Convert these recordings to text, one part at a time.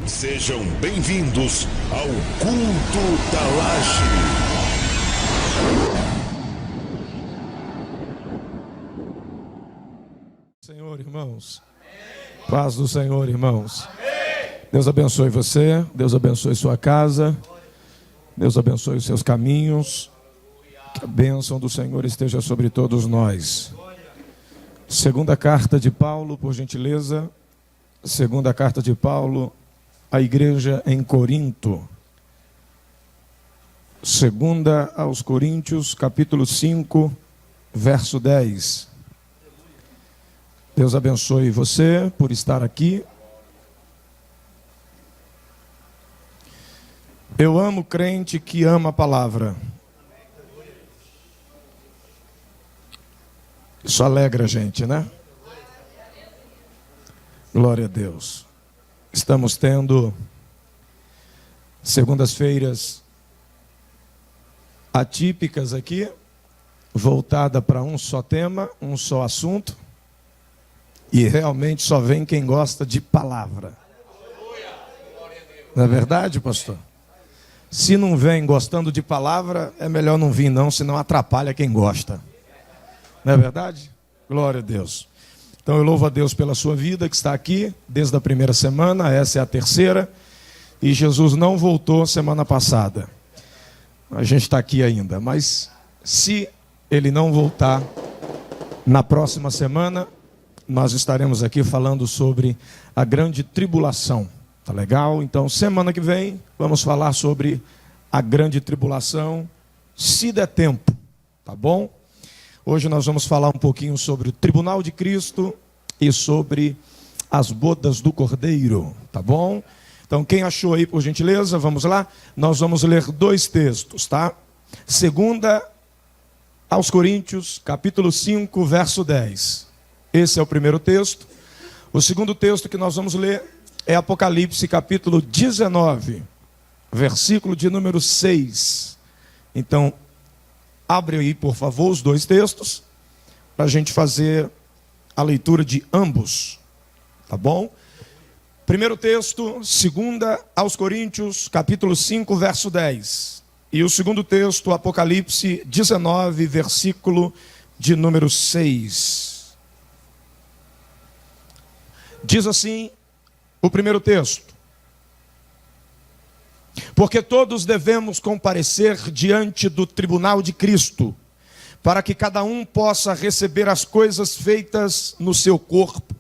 Sejam bem-vindos ao Culto da Laje. Senhor, irmãos. Paz do Senhor, irmãos. Deus abençoe você, Deus abençoe sua casa, Deus abençoe os seus caminhos. Que a bênção do Senhor esteja sobre todos nós. Segunda carta de Paulo, por gentileza. Segunda carta de Paulo à igreja em Corinto. Segunda aos Coríntios, capítulo 5, verso 10. Deus abençoe você por estar aqui. Eu amo crente que ama a palavra. Isso alegra a gente, né? Glória a Deus. Estamos tendo segundas-feiras atípicas aqui, voltada para um só tema, um só assunto. E realmente só vem quem gosta de palavra. Não é verdade, pastor? Se não vem gostando de palavra, é melhor não vir não, senão atrapalha quem gosta. Não é verdade? Glória a Deus. Então eu louvo a Deus pela sua vida que está aqui desde a primeira semana, essa é a terceira. E Jesus não voltou semana passada. A gente está aqui ainda, mas se ele não voltar na próxima semana, nós estaremos aqui falando sobre a grande tribulação. Tá legal? Então semana que vem vamos falar sobre a grande tribulação, se der tempo, tá bom? Hoje nós vamos falar um pouquinho sobre o tribunal de Cristo e sobre as bodas do Cordeiro, tá bom? Então quem achou aí, por gentileza, vamos lá? Nós vamos ler dois textos, tá? Segunda aos Coríntios, capítulo 5, verso 10. Esse é o primeiro texto. O segundo texto que nós vamos ler é Apocalipse, capítulo 19, versículo de número 6. Então, abre aí, por favor, os dois textos, para a gente fazer a leitura de ambos, tá bom? Primeiro texto, segunda aos Coríntios, capítulo 5, verso 10. E o segundo texto, Apocalipse 19, versículo de número 6. Diz assim o primeiro texto: porque todos devemos comparecer diante do tribunal de Cristo, para que cada um possa receber as coisas feitas no seu corpo,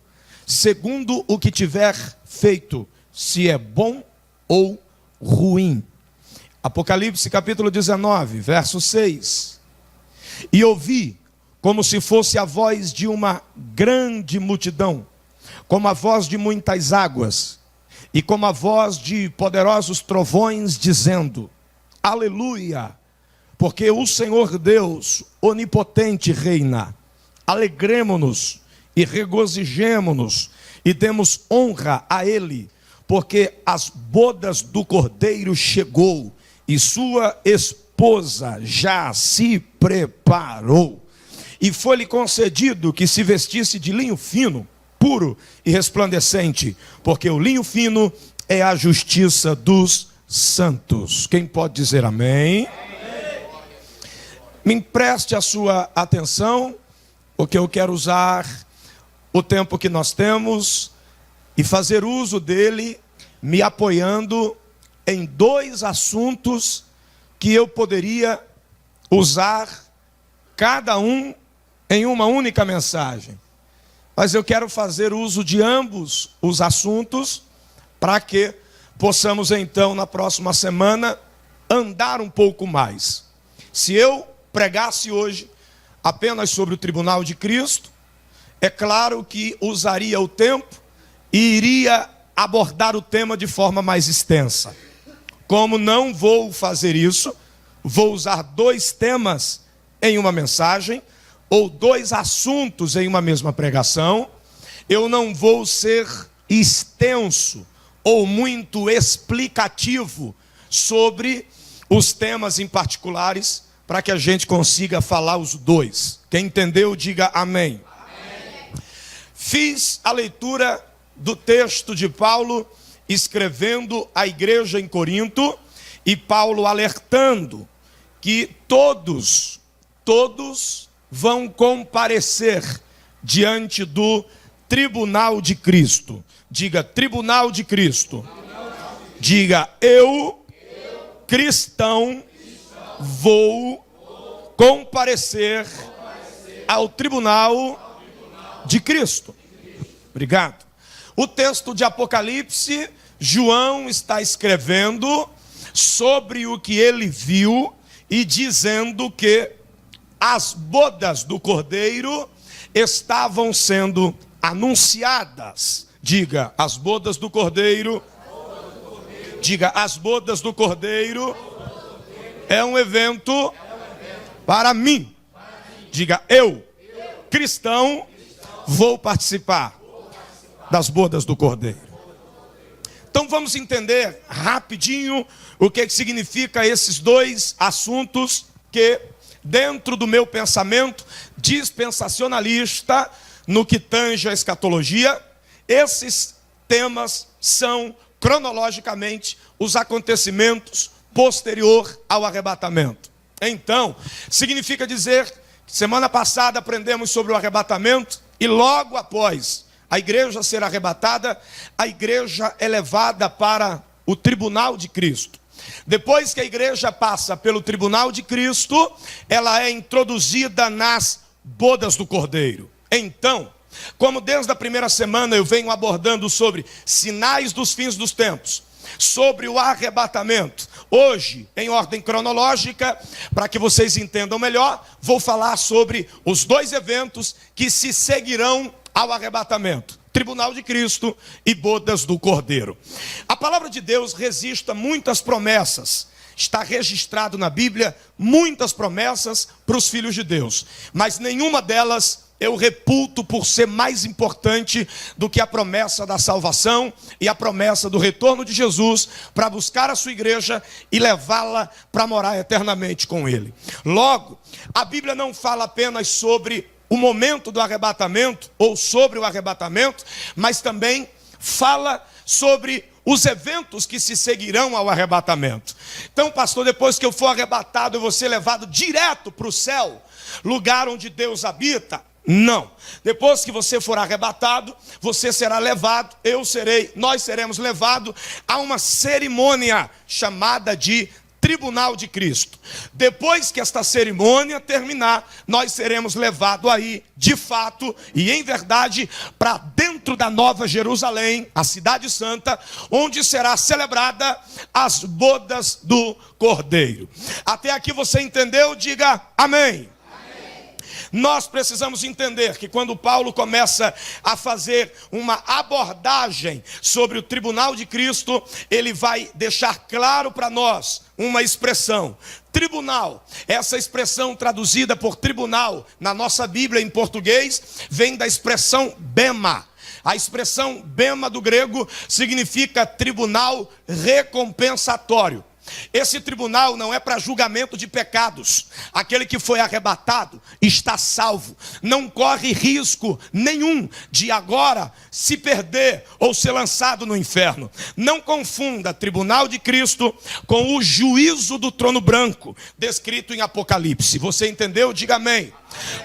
segundo o que tiver feito, se é bom ou ruim. Apocalipse capítulo 19, verso 6. E ouvi, como se fosse a voz de uma grande multidão, como a voz de muitas águas, e como a voz de poderosos trovões, dizendo: aleluia, porque o Senhor Deus onipotente reina. Alegremo-nos e regozijemo-nos e demos honra a Ele, porque as bodas do Cordeiro chegou e sua esposa já se preparou. E foi-lhe concedido que se vestisse de linho fino, puro e resplandecente, porque o linho fino é a justiça dos santos. Quem pode dizer amém? Amém. Me empreste a sua atenção, porque eu quero usar o tempo que nós temos e fazer uso dele, me apoiando em dois assuntos que eu poderia usar cada um em uma única mensagem. Mas eu quero fazer uso de ambos os assuntos para que possamos então na próxima semana andar um pouco mais. Se eu pregasse hoje apenas sobre o tribunal de Cristo, é claro que usaria o tempo e iria abordar o tema de forma mais extensa. Como não vou fazer isso, vou usar dois temas em uma mensagem, ou dois assuntos em uma mesma pregação. Eu não vou ser extenso ou muito explicativo sobre os temas em particulares, para que a gente consiga falar os dois. Quem entendeu, diga amém. Amém. Fiz a leitura do texto de Paulo escrevendo à igreja em Corinto, e Paulo alertando que todos vão comparecer diante do tribunal de Cristo. Diga, tribunal de Cristo. Diga, eu, cristão, vou comparecer ao tribunal de Cristo. Obrigado. O texto de Apocalipse, João está escrevendo sobre o que ele viu e dizendo que as bodas do Cordeiro estavam sendo anunciadas. Diga, as bodas do Cordeiro. Diga, as bodas do Cordeiro é um evento para mim. Diga, eu, cristão, vou participar das bodas do Cordeiro. Então vamos entender rapidinho o que significa esses dois assuntos que, dentro do meu pensamento dispensacionalista, no que tange a escatologia, esses temas são cronologicamente os acontecimentos posterior ao arrebatamento. Então, significa dizer que semana passada aprendemos sobre o arrebatamento e logo após a igreja ser arrebatada, a igreja é levada para o tribunal de Cristo. Depois que a igreja passa pelo tribunal de Cristo, ela é introduzida nas bodas do Cordeiro. Então, como desde a primeira semana eu venho abordando sobre sinais dos fins dos tempos, sobre o arrebatamento, hoje, em ordem cronológica, para que vocês entendam melhor, vou falar sobre os dois eventos que se seguirão ao arrebatamento: tribunal de Cristo e bodas do Cordeiro. A palavra de Deus registra muitas promessas. Está registrado na Bíblia muitas promessas para os filhos de Deus, mas nenhuma delas eu reputo por ser mais importante do que a promessa da salvação e a promessa do retorno de Jesus para buscar a sua igreja e levá-la para morar eternamente com ele. Logo, a Bíblia não fala apenas sobre o momento do arrebatamento ou sobre o arrebatamento, mas também fala sobre os eventos que se seguirão ao arrebatamento. Então, pastor, depois que eu for arrebatado, eu vou ser levado direto para o céu, lugar onde Deus habita? Não. Depois que você for arrebatado, você será levado, nós seremos levados a uma cerimônia chamada de tribunal de Cristo. Depois que esta cerimônia terminar, nós seremos levados aí, de fato e em verdade, para dentro da Nova Jerusalém, a cidade santa, onde será celebrada as bodas do Cordeiro. Até aqui você entendeu? Diga amém. Nós precisamos entender que quando Paulo começa a fazer uma abordagem sobre o tribunal de Cristo, ele vai deixar claro para nós uma expressão: tribunal. Essa expressão traduzida por tribunal na nossa Bíblia em português vem da expressão bema. A expressão bema do grego significa tribunal recompensatório. Esse tribunal não é para julgamento de pecados. Aquele que foi arrebatado está salvo, não corre risco nenhum de agora se perder ou ser lançado no inferno. Não confunda tribunal de Cristo com o juízo do trono branco descrito em Apocalipse. Você entendeu? Diga amém.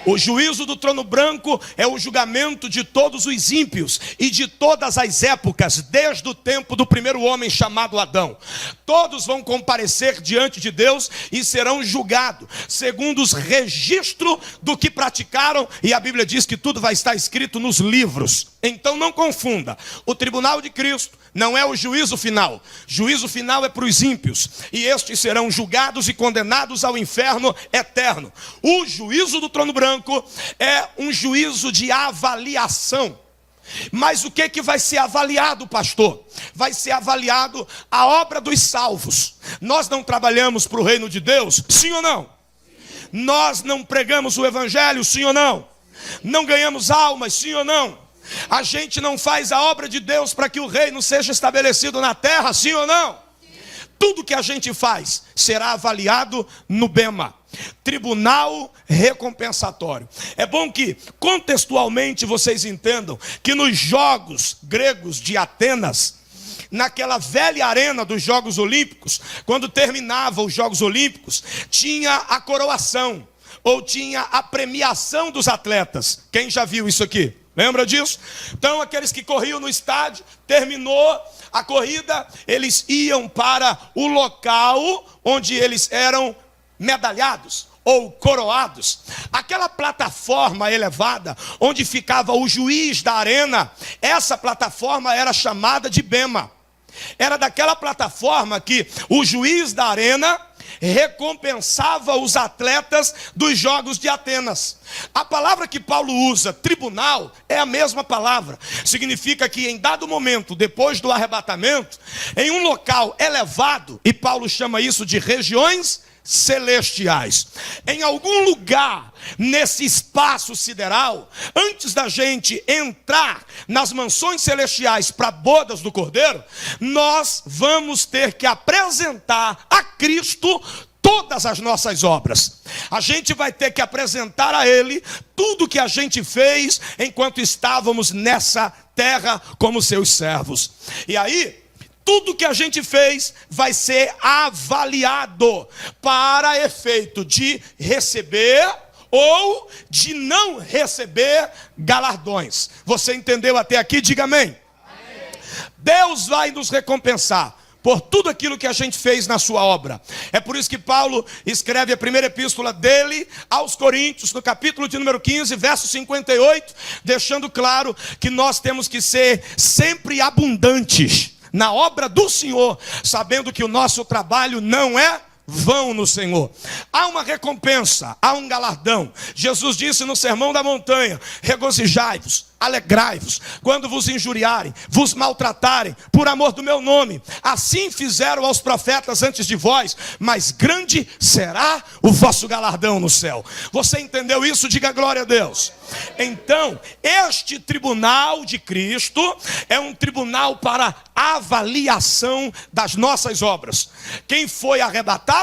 O juízo do trono branco é o julgamento de todos os ímpios e de todas as épocas, desde o tempo do primeiro homem chamado Adão. Todos vão comparecer diante de Deus e serão julgados segundo os registros do que praticaram, e a Bíblia diz que tudo vai estar escrito nos livros. Então não confunda, o tribunal de Cristo não é o juízo final. Juízo final é para os ímpios, e estes serão julgados e condenados ao inferno eterno. O juízo do trono branco é um juízo de avaliação. Mas o que vai ser avaliado, pastor? Vai ser avaliado a obra dos salvos. Nós não trabalhamos para o reino de Deus, sim ou não? Nós não pregamos o evangelho, sim ou não? Não ganhamos almas, sim ou não? A gente não faz a obra de Deus para que o reino seja estabelecido na terra, sim ou não? Tudo que a gente faz será avaliado no bema, tribunal recompensatório. É bom que contextualmente vocês entendam que nos jogos gregos de Atenas, naquela velha arena dos Jogos Olímpicos, quando terminavam os Jogos Olímpicos, tinha a coroação, ou tinha a premiação dos atletas. Quem já viu isso aqui? Lembra disso? Então, aqueles que corriam no estádio, terminou a corrida, eles iam para o local onde eles eram medalhados ou coroados. Aquela plataforma elevada, onde ficava o juiz da arena, essa plataforma era chamada de bema. Era daquela plataforma que o juiz da arena recompensava os atletas dos Jogos de Atenas. A palavra que Paulo usa, tribunal, é a mesma palavra. Significa que em dado momento, depois do arrebatamento, em um local elevado, e Paulo chama isso de regiões celestiais, em algum lugar nesse espaço sideral, antes da gente entrar nas mansões celestiais para bodas do Cordeiro, nós vamos ter que apresentar a Cristo todas as nossas obras. A gente vai ter que apresentar a Ele tudo que a gente fez enquanto estávamos nessa terra como seus servos. E aí, tudo que a gente fez vai ser avaliado para efeito de receber ou de não receber galardões. Você entendeu até aqui? Diga amém. Amém. Deus vai nos recompensar por tudo aquilo que a gente fez na sua obra. É por isso que Paulo escreve a primeira epístola dele aos Coríntios, no capítulo de número 15, verso 58, deixando claro que nós temos que ser sempre abundantes na obra do Senhor, sabendo que o nosso trabalho não é vão no Senhor. Há uma recompensa, há um galardão. Jesus disse no Sermão da Montanha: regozijai-vos, alegrai-vos, quando vos injuriarem, vos maltratarem, por amor do meu nome. Assim fizeram aos profetas antes de vós, mas grande será o vosso galardão no céu. Você entendeu isso? Diga glória a Deus. Então, este tribunal de Cristo é um tribunal para avaliação das nossas obras. Quem foi arrebatado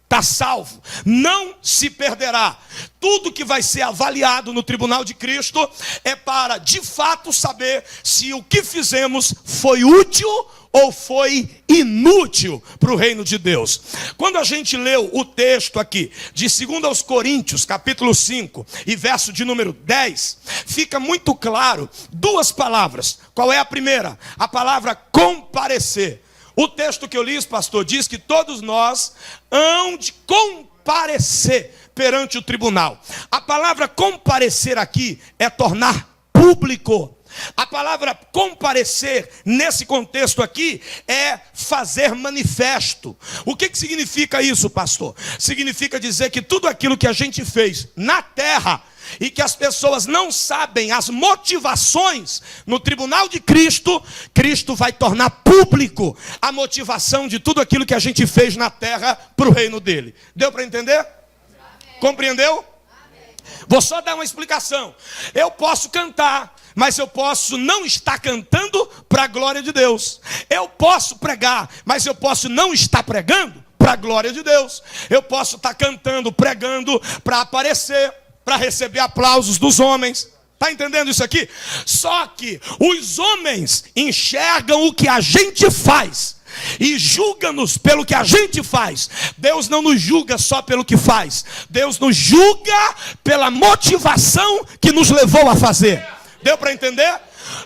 está salvo, não se perderá. Tudo que vai ser avaliado no tribunal de Cristo é para, de fato, saber se o que fizemos foi útil ou foi inútil para o reino de Deus. Quando a gente leu o texto aqui, de 2 aos Coríntios, capítulo 5, e verso de número 10, fica muito claro duas palavras. Qual é a primeira? A palavra comparecer. O texto que eu li, pastor, diz que todos nós hão de comparecer perante o tribunal. A palavra comparecer aqui é tornar público. A palavra comparecer, nesse contexto aqui, é fazer manifesto. O que significa isso, pastor? Significa dizer que tudo aquilo que a gente fez na terra e que as pessoas não sabem as motivações, no tribunal de Cristo, Cristo vai tornar público a motivação de tudo aquilo que a gente fez na terra para o reino dele. Deu para entender? Amém. Compreendeu? Amém. Vou só dar uma explicação. Eu posso cantar, mas eu posso não estar cantando para a glória de Deus. Eu posso pregar, mas eu posso não estar pregando para a glória de Deus. Eu posso estar cantando, pregando para aparecer, para receber aplausos dos homens. Está entendendo isso aqui? Só que os homens enxergam o que a gente faz e julga-nos pelo que a gente faz. Deus não nos julga só pelo que faz. Deus nos julga pela motivação que nos levou a fazer. Deu para entender?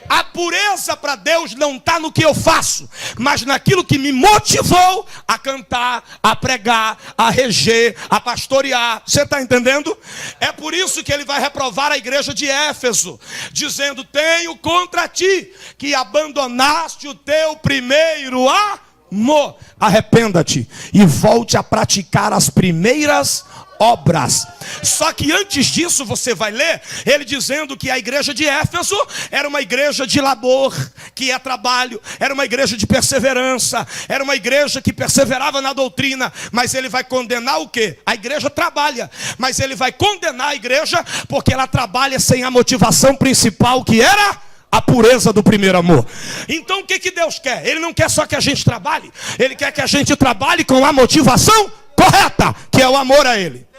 A pureza para Deus não está no que eu faço, mas naquilo que me motivou a cantar, a pregar, a reger, a pastorear. Você está entendendo? É por isso que ele vai reprovar a igreja de Éfeso, dizendo: tenho contra ti que abandonaste o teu primeiro amor. Arrependa-te e volte a praticar as primeiras obras. Só que antes disso você vai ler ele dizendo que a igreja de Éfeso era uma igreja de labor, que é trabalho, era uma igreja de perseverança, era uma igreja que perseverava na doutrina. Mas ele vai condenar o quê? A igreja trabalha, mas ele vai condenar a igreja porque ela trabalha sem a motivação principal, que era a pureza do primeiro amor. Então o que Deus quer? Ele não quer só que a gente trabalhe, ele quer que a gente trabalhe com a motivação correta, que é o amor a ele.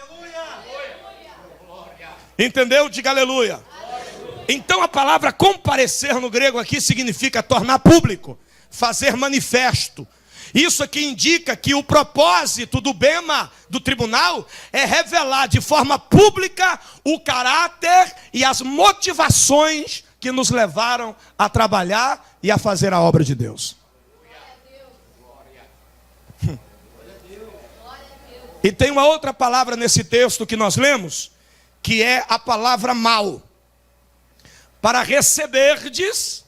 Entendeu? Diga aleluia. Então a palavra comparecer no grego aqui significa tornar público, fazer manifesto. Isso aqui indica que o propósito do bema do tribunal é revelar de forma pública o caráter e as motivações que nos levaram a trabalhar e a fazer a obra de Deus. E tem uma outra palavra nesse texto que nós lemos, que é a palavra mal. Para receberdes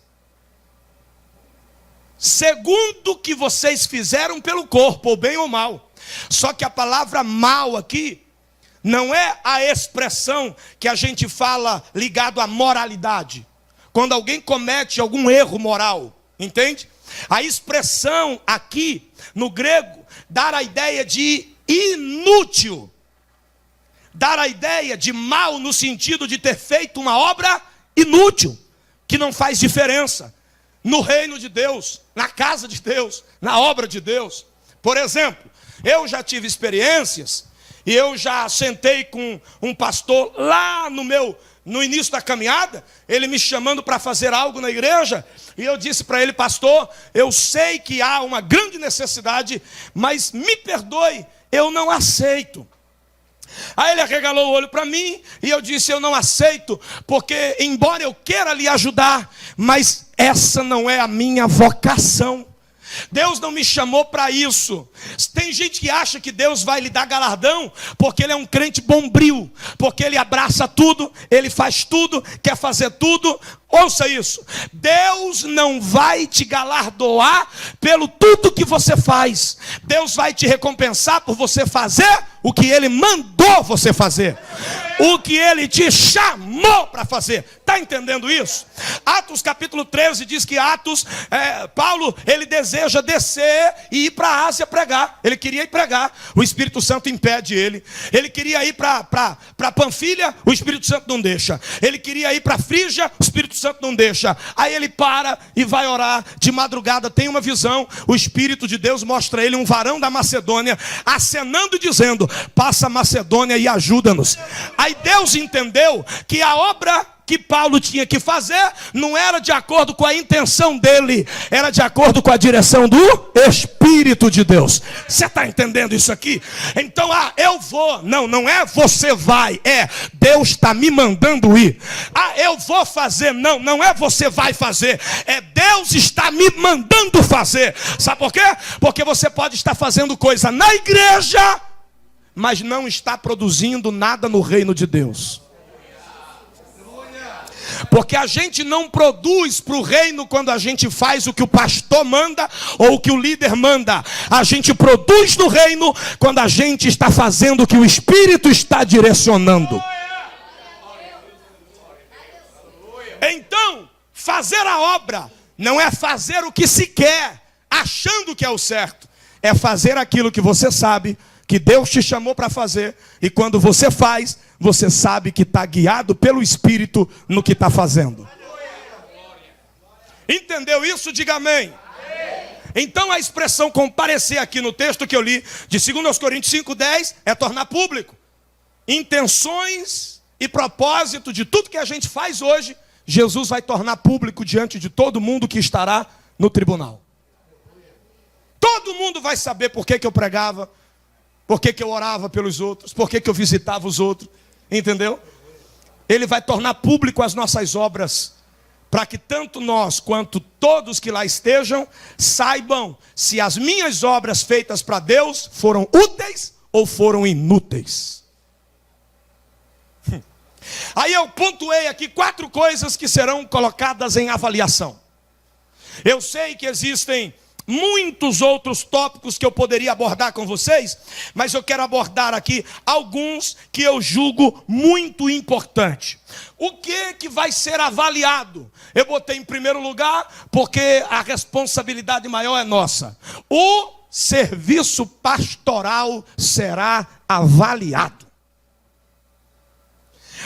segundo o que vocês fizeram pelo corpo, ou bem ou mal. Só que a palavra mal aqui não é a expressão que a gente fala ligado à moralidade. Quando alguém comete algum erro moral, entende? A expressão aqui no grego dá a ideia de inútil, dar a ideia de mal no sentido de ter feito uma obra inútil, que não faz diferença no reino de Deus, na casa de Deus, na obra de Deus. Por exemplo, eu já tive experiências e eu já sentei com um pastor lá no início da caminhada, ele me chamando para fazer algo na igreja, e eu disse para ele: pastor, eu sei que há uma grande necessidade, mas me perdoe, eu não aceito. Aí ele arregalou o olho para mim e eu disse: eu não aceito, porque embora eu queira lhe ajudar, mas essa não é a minha vocação. Deus não me chamou para isso. Tem gente que acha que Deus vai lhe dar galardão porque ele é um crente bombril, porque ele abraça tudo, ele faz tudo, quer fazer tudo. Ouça isso: Deus não vai te galardoar pelo tudo que você faz. Deus vai te recompensar por você fazer o que ele mandou você fazer, o que ele te chamou para fazer. Está entendendo isso? Atos capítulo 13 diz que Paulo, ele deseja descer e ir para a Ásia pregar. Ele queria ir pregar, o Espírito Santo impede ele. Ele queria ir para Panfilha, o Espírito Santo não deixa. Ele queria ir para Frígia, o Espírito Santo não deixa. Aí ele para e vai orar. De madrugada tem uma visão, o Espírito de Deus mostra a ele um varão da Macedônia acenando e dizendo: passa a Macedônia e ajuda-nos. Aí Deus entendeu que a obra que Paulo tinha que fazer não era de acordo com a intenção dele, era de acordo com a direção do Espírito de Deus. Você está entendendo isso aqui? Então, eu vou. Não é você vai, é Deus está me mandando ir. Eu vou fazer. Não é você vai fazer, é Deus está me mandando fazer. Sabe por quê? Porque você pode estar fazendo coisa na igreja, mas não está produzindo nada no reino de Deus. Porque a gente não produz para o reino quando a gente faz o que o pastor manda ou o que o líder manda. A gente produz no reino quando a gente está fazendo o que o Espírito está direcionando. Então, fazer a obra não é fazer o que se quer, achando que é o certo. É fazer aquilo que você sabe que Deus te chamou para fazer, e quando você faz, você sabe que está guiado pelo Espírito no que está fazendo. Entendeu isso? Diga amém. Então a expressão comparecer aqui no texto que eu li, de 2 Coríntios 5,10, é tornar público. Intenções e propósito de tudo que a gente faz hoje, Jesus vai tornar público diante de todo mundo que estará no tribunal. Todo mundo vai saber por que eu pregava, por que eu orava pelos outros, por que eu visitava os outros, entendeu? Ele vai tornar público as nossas obras, para que tanto nós quanto todos que lá estejam saibam se as minhas obras feitas para Deus foram úteis ou foram inúteis. Aí eu pontuei aqui 4 coisas que serão colocadas em avaliação. Eu sei que existem muitos outros tópicos que eu poderia abordar com vocês, mas eu quero abordar aqui alguns que eu julgo muito importante. O que vai ser avaliado? Eu botei em primeiro lugar porque a responsabilidade maior é nossa. O serviço pastoral será avaliado.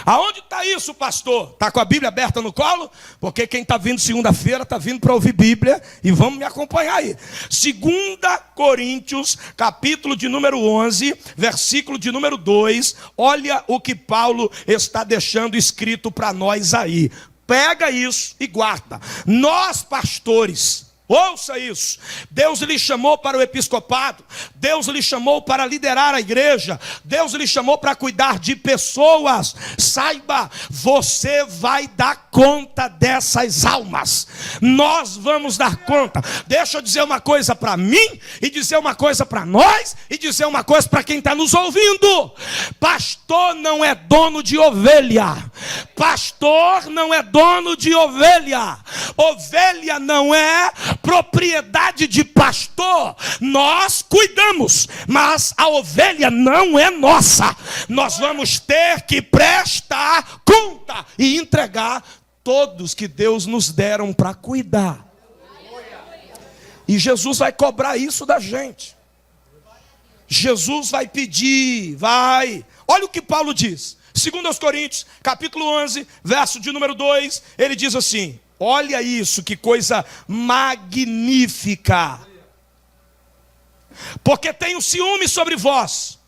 Aonde está isso, pastor? Está com a Bíblia aberta no colo? Porque quem está vindo segunda-feira está vindo para ouvir Bíblia. E vamos me acompanhar aí. 2 Coríntios, capítulo de número 11, versículo de número 2. Olha o que Paulo está deixando escrito para nós aí. Pega isso e guarda. Nós, pastores, Ouça isso. Deus lhe chamou para o episcopado. Deus lhe chamou para liderar a igreja. Deus lhe chamou para cuidar de pessoas. Saiba, você vai dar conta dessas almas. Nós vamos dar conta. Deixa eu dizer uma coisa para mim, e dizer uma coisa para nós, e dizer uma coisa para quem está nos ouvindo. Pastor não é dono de ovelha. Pastor não é dono de ovelha. Ovelha não é propriedade de pastor. Nós cuidamos, mas a ovelha não é nossa. Nós vamos ter que prestar conta e entregar todos que Deus nos deram para cuidar. E Jesus vai cobrar isso da gente. Jesus vai pedir, vai. Olha o que Paulo diz. 2 Coríntios, capítulo 11, verso de número 2, ele diz assim: olha isso, que coisa magnífica. Porque tenho ciúme sobre vós,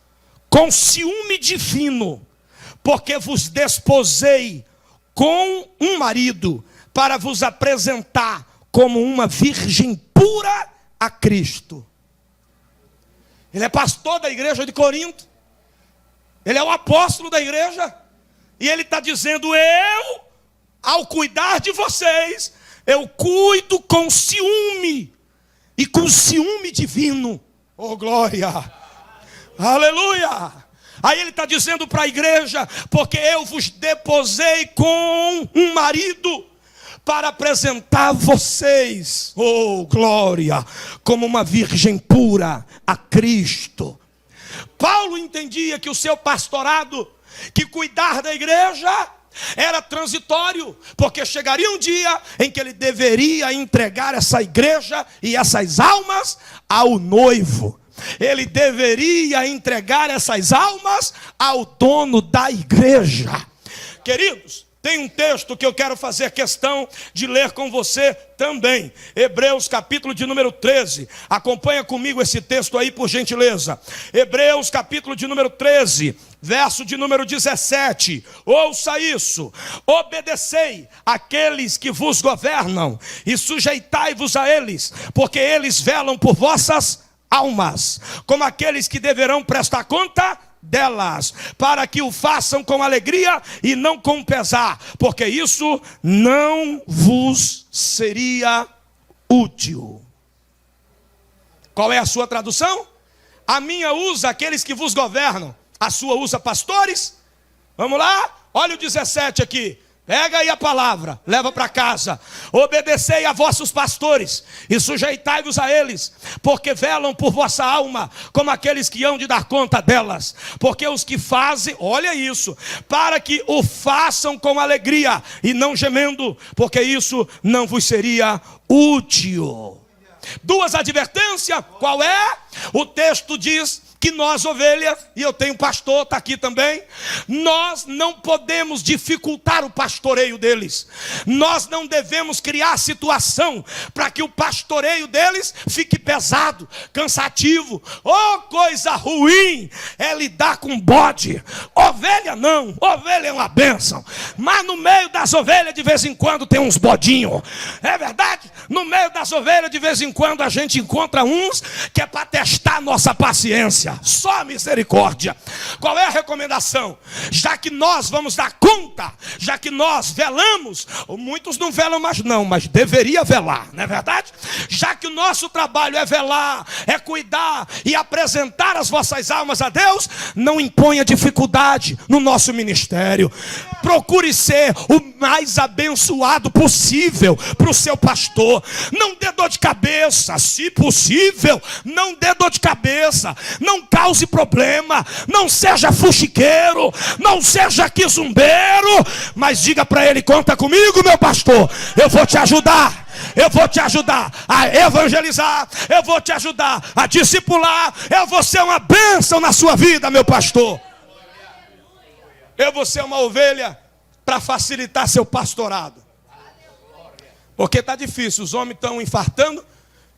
com ciúme divino, porque vos desposei com um marido, para vos apresentar como uma virgem pura a Cristo. Ele é pastor da igreja de Corinto. Ele é o apóstolo da igreja. E ele está dizendo: eu, ao cuidar de vocês, eu cuido com ciúme. E com ciúme divino. Oh, glória! Aleluia! Aí ele está dizendo para a igreja: porque eu vos deposei com um marido, para apresentar vocês, oh glória, como uma virgem pura a Cristo. Paulo entendia que o seu pastorado, que cuidar da igreja, era transitório, porque chegaria um dia em que ele deveria entregar essa igreja e essas almas ao noivo. Ele deveria entregar essas almas ao dono da igreja. Queridos, tem um texto que eu quero fazer questão de ler com você também. Hebreus capítulo de número 13. Acompanha comigo esse texto aí, por gentileza. Hebreus capítulo de número 13, verso de número 17. Ouça isso: obedecei àqueles que vos governam e sujeitai-vos a eles, porque eles velam por vossas almas, como aqueles que deverão prestar conta delas, para que o façam com alegria e não com pesar, porque isso não vos seria útil. Qual é a sua tradução? A minha usa aqueles que vos governam, a sua usa pastores. Vamos lá? Olha o 17 aqui. Pega aí a palavra, leva para casa. Obedecei a vossos pastores e sujeitai-vos a eles, porque velam por vossa alma, como aqueles que hão de dar conta delas. Porque os que fazem, olha isso, para que o façam com alegria e não gemendo, porque isso não vos seria útil. Duas advertências, qual é? O texto diz que nós ovelhas, e eu tenho pastor, está aqui também, nós não podemos dificultar o pastoreio deles. Nós não devemos criar situação para que o pastoreio deles fique pesado, cansativo. Oh, coisa ruim é lidar com bode. Ovelha não, ovelha é uma bênção, mas no meio das ovelhas de vez em quando tem uns bodinhos. É verdade? No meio das ovelhas de vez em quando a gente encontra uns que é para testar a nossa paciência. Só misericórdia. Qual é a recomendação? Já que nós vamos dar conta, já que nós velamos, muitos não velam mais não, mas deveria velar, não é verdade? Já que o nosso trabalho é velar, é cuidar e apresentar as vossas almas a Deus, não imponha dificuldade no nosso ministério. Procure ser o mais abençoado possível para o seu pastor. Não dê dor de cabeça, se possível, não dê dor de cabeça, não cause problema, não seja fuxiqueiro, não seja quizumbeiro, mas diga para ele: conta comigo, meu pastor, eu vou te ajudar. Eu vou te ajudar a evangelizar, eu vou te ajudar a discipular, eu vou ser uma bênção na sua vida, meu pastor. Eu vou ser uma ovelha para facilitar seu pastorado. Porque está difícil, os homens estão infartando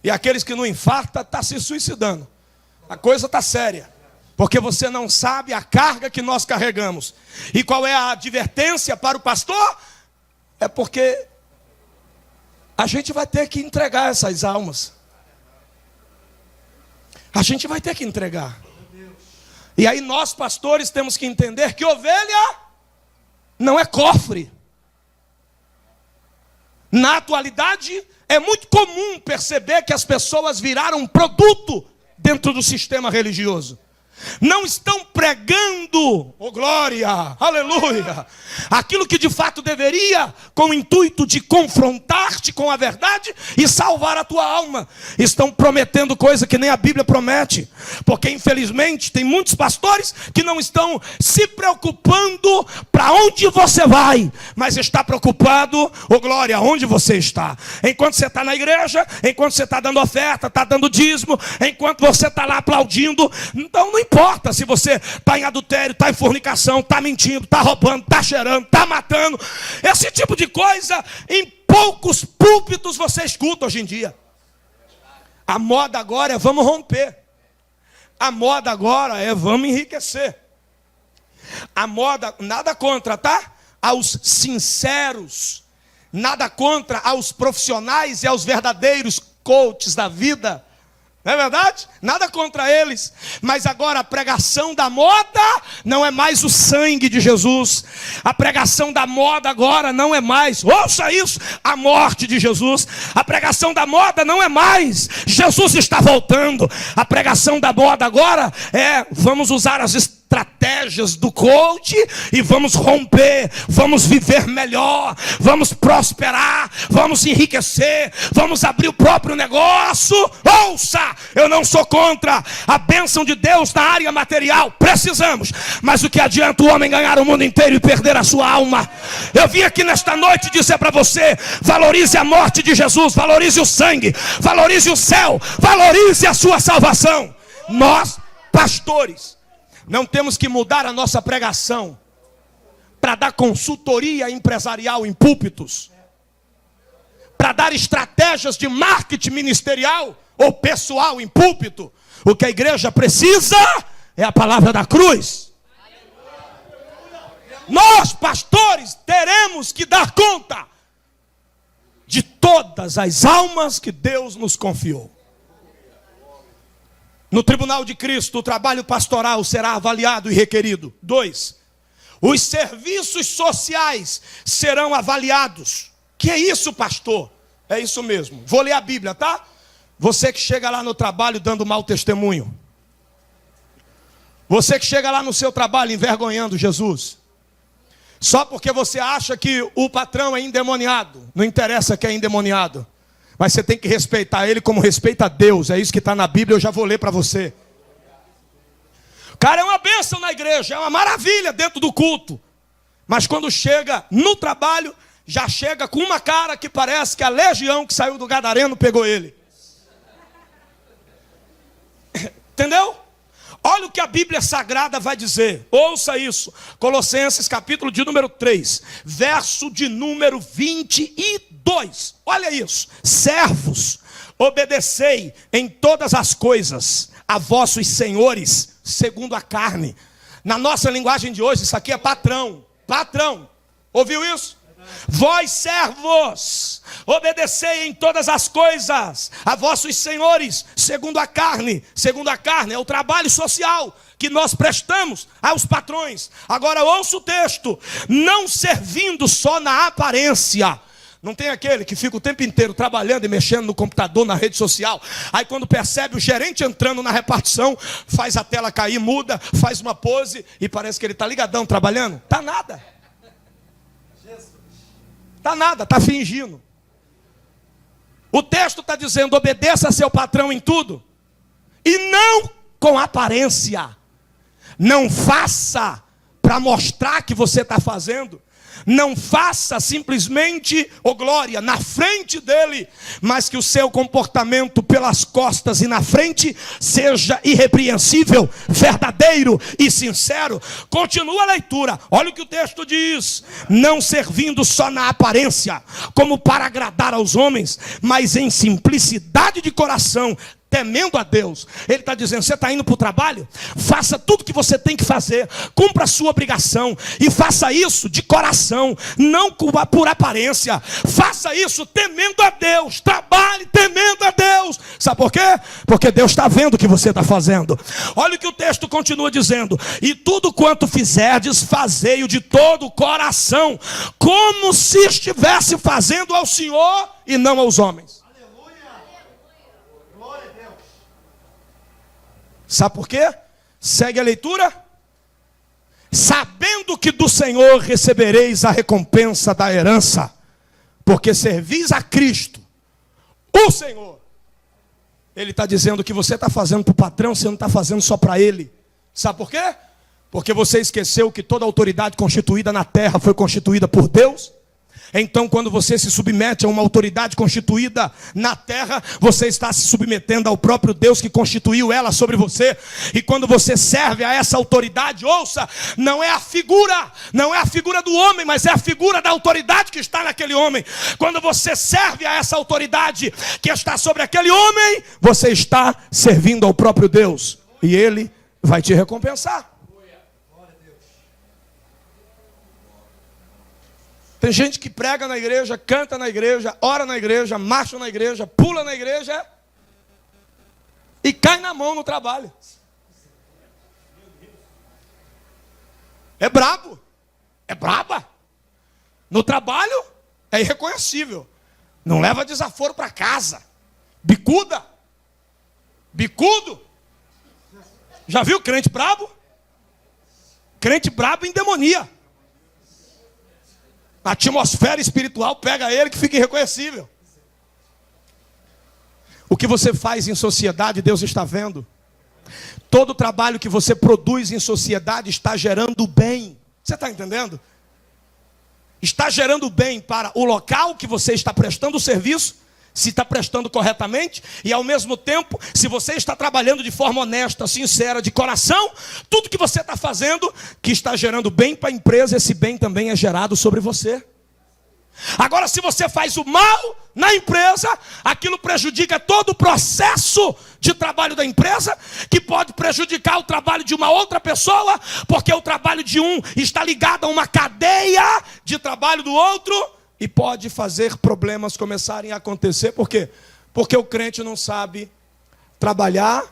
e aqueles que não infartam estão se suicidando. A coisa está séria, porque você não sabe a carga que nós carregamos. E qual é a advertência para o pastor? É porque a gente vai ter que entregar essas almas. A gente vai ter que entregar. E aí nós, pastores, temos que entender que ovelha não é cofre. Na atualidade, é muito comum perceber que as pessoas viraram produto dentro do sistema religioso. Não estão pregando, oh glória, aleluia, aquilo que de fato deveria, com o intuito de confrontar-te com a verdade e salvar a tua alma. Estão prometendo coisa que nem a Bíblia promete, porque infelizmente tem muitos pastores que não estão se preocupando para onde você vai, mas está preocupado, oh glória, onde você está. Enquanto você está na igreja, enquanto você está dando oferta, está dando dízimo, enquanto você está lá aplaudindo, então não importa se você está em adultério, está em fornicação, está mentindo, está roubando, está cheirando, está matando. Esse tipo de coisa em poucos púlpitos você escuta hoje em dia. A moda agora é vamos romper. A moda agora é vamos enriquecer. A moda, nada contra, tá? Aos sinceros, nada contra aos profissionais e aos verdadeiros coaches da vida. Não é verdade? Nada contra eles. Mas agora a pregação da moda não é mais o sangue de Jesus. A pregação da moda agora não é mais, ouça isso, a morte de Jesus. A pregação da moda não é mais Jesus está voltando. A pregação da moda agora é vamos usar as estratégias do coach e vamos romper, vamos viver melhor, vamos prosperar, vamos enriquecer, vamos abrir o próprio negócio. Ouça, eu não sou contra a bênção de Deus na área material, precisamos, mas o que adianta o homem ganhar o mundo inteiro e perder a sua alma? Eu vim aqui nesta noite dizer para você, valorize a morte de Jesus, valorize o sangue, valorize o céu, valorize a sua salvação. Nós, pastores, não temos que mudar a nossa pregação para dar consultoria empresarial em púlpitos, para dar estratégias de marketing ministerial ou pessoal em púlpito. O que a igreja precisa é a palavra da cruz. Nós, pastores, teremos que dar conta de todas as almas que Deus nos confiou. No tribunal de Cristo, o trabalho pastoral será avaliado e requerido. 2, os serviços sociais serão avaliados. Que é isso, pastor? É isso mesmo. Vou ler a Bíblia, tá? Você que chega lá no trabalho dando mau testemunho. Você que chega lá no seu trabalho envergonhando Jesus. Só porque você acha que o patrão é endemoniado. Não interessa que é endemoniado. Mas você tem que respeitar ele como respeita a Deus. É isso que está na Bíblia, eu já vou ler para você. O cara é uma bênção na igreja, é uma maravilha dentro do culto. Mas quando chega no trabalho, já chega com uma cara que parece que a legião que saiu do Gadareno pegou ele. Entendeu? Olha o que a Bíblia Sagrada vai dizer. Ouça isso. Colossenses capítulo de número 3, verso de número 22. Olha isso. Servos, obedecei em todas as coisas a vossos senhores, segundo a carne. Na nossa linguagem de hoje, isso aqui é patrão. Patrão. Ouviu isso? Vós servos, obedecei em todas as coisas a vossos senhores, segundo a carne. Segundo a carne é o trabalho social que nós prestamos aos patrões. Agora ouça o texto. Não servindo só na aparência. Não tem aquele que fica o tempo inteiro trabalhando e mexendo no computador, na rede social. Aí quando percebe o gerente entrando na repartição, faz a tela cair, muda, faz uma pose e parece que ele está ligadão trabalhando. Tá nada. Tá nada, tá fingindo. O texto está dizendo, obedeça a seu patrão em tudo. E não com aparência. Não faça para mostrar que você está fazendo. Não faça simplesmente, oh glória, na frente dele, mas que o seu comportamento pelas costas e na frente seja irrepreensível, verdadeiro e sincero. Continua a leitura, olha o que o texto diz. Não servindo só na aparência, como para agradar aos homens, mas em simplicidade de coração, temendo a Deus. Ele está dizendo, você está indo para o trabalho? Faça tudo que você tem que fazer, cumpra a sua obrigação, e faça isso de coração, não por aparência. Faça isso temendo a Deus, trabalhe temendo a Deus. Sabe por quê? Porque Deus está vendo o que você está fazendo. Olha o que o texto continua dizendo: e tudo quanto fizerdes, fazei-o de todo o coração, como se estivesse fazendo ao Senhor e não aos homens. Sabe por quê? Segue a leitura. Sabendo que do Senhor recebereis a recompensa da herança, porque servis a Cristo, o Senhor. Ele está dizendo que você está fazendo para o patrão, você não está fazendo só para ele. Sabe por quê? Porque você esqueceu que toda autoridade constituída na terra foi constituída por Deus. Então, quando você se submete a uma autoridade constituída na terra, você está se submetendo ao próprio Deus que constituiu ela sobre você. E quando você serve a essa autoridade, ouça, não é a figura do homem, mas é a figura da autoridade que está naquele homem. Quando você serve a essa autoridade que está sobre aquele homem, você está servindo ao próprio Deus, e Ele vai te recompensar. Tem gente que prega na igreja, canta na igreja, ora na igreja, marcha na igreja, pula na igreja e cai na mão no trabalho. É brabo, é braba. No trabalho é irreconhecível. Não leva desaforo para casa. Bicuda, bicudo. Já viu crente brabo? Crente brabo endemonia. A atmosfera espiritual pega ele que fica irreconhecível. O que você faz em sociedade, Deus está vendo. Todo o trabalho que você produz em sociedade está gerando bem. Você está entendendo? Está gerando bem para o local que você está prestando o serviço, se está prestando corretamente, e ao mesmo tempo, se você está trabalhando de forma honesta, sincera, de coração, tudo que você está fazendo, que está gerando bem para a empresa, esse bem também é gerado sobre você. Agora, se você faz o mal na empresa, aquilo prejudica todo o processo de trabalho da empresa, que pode prejudicar o trabalho de uma outra pessoa, porque o trabalho de um está ligado a uma cadeia de trabalho do outro, e pode fazer problemas começarem a acontecer. Por quê? Porque o crente não sabe trabalhar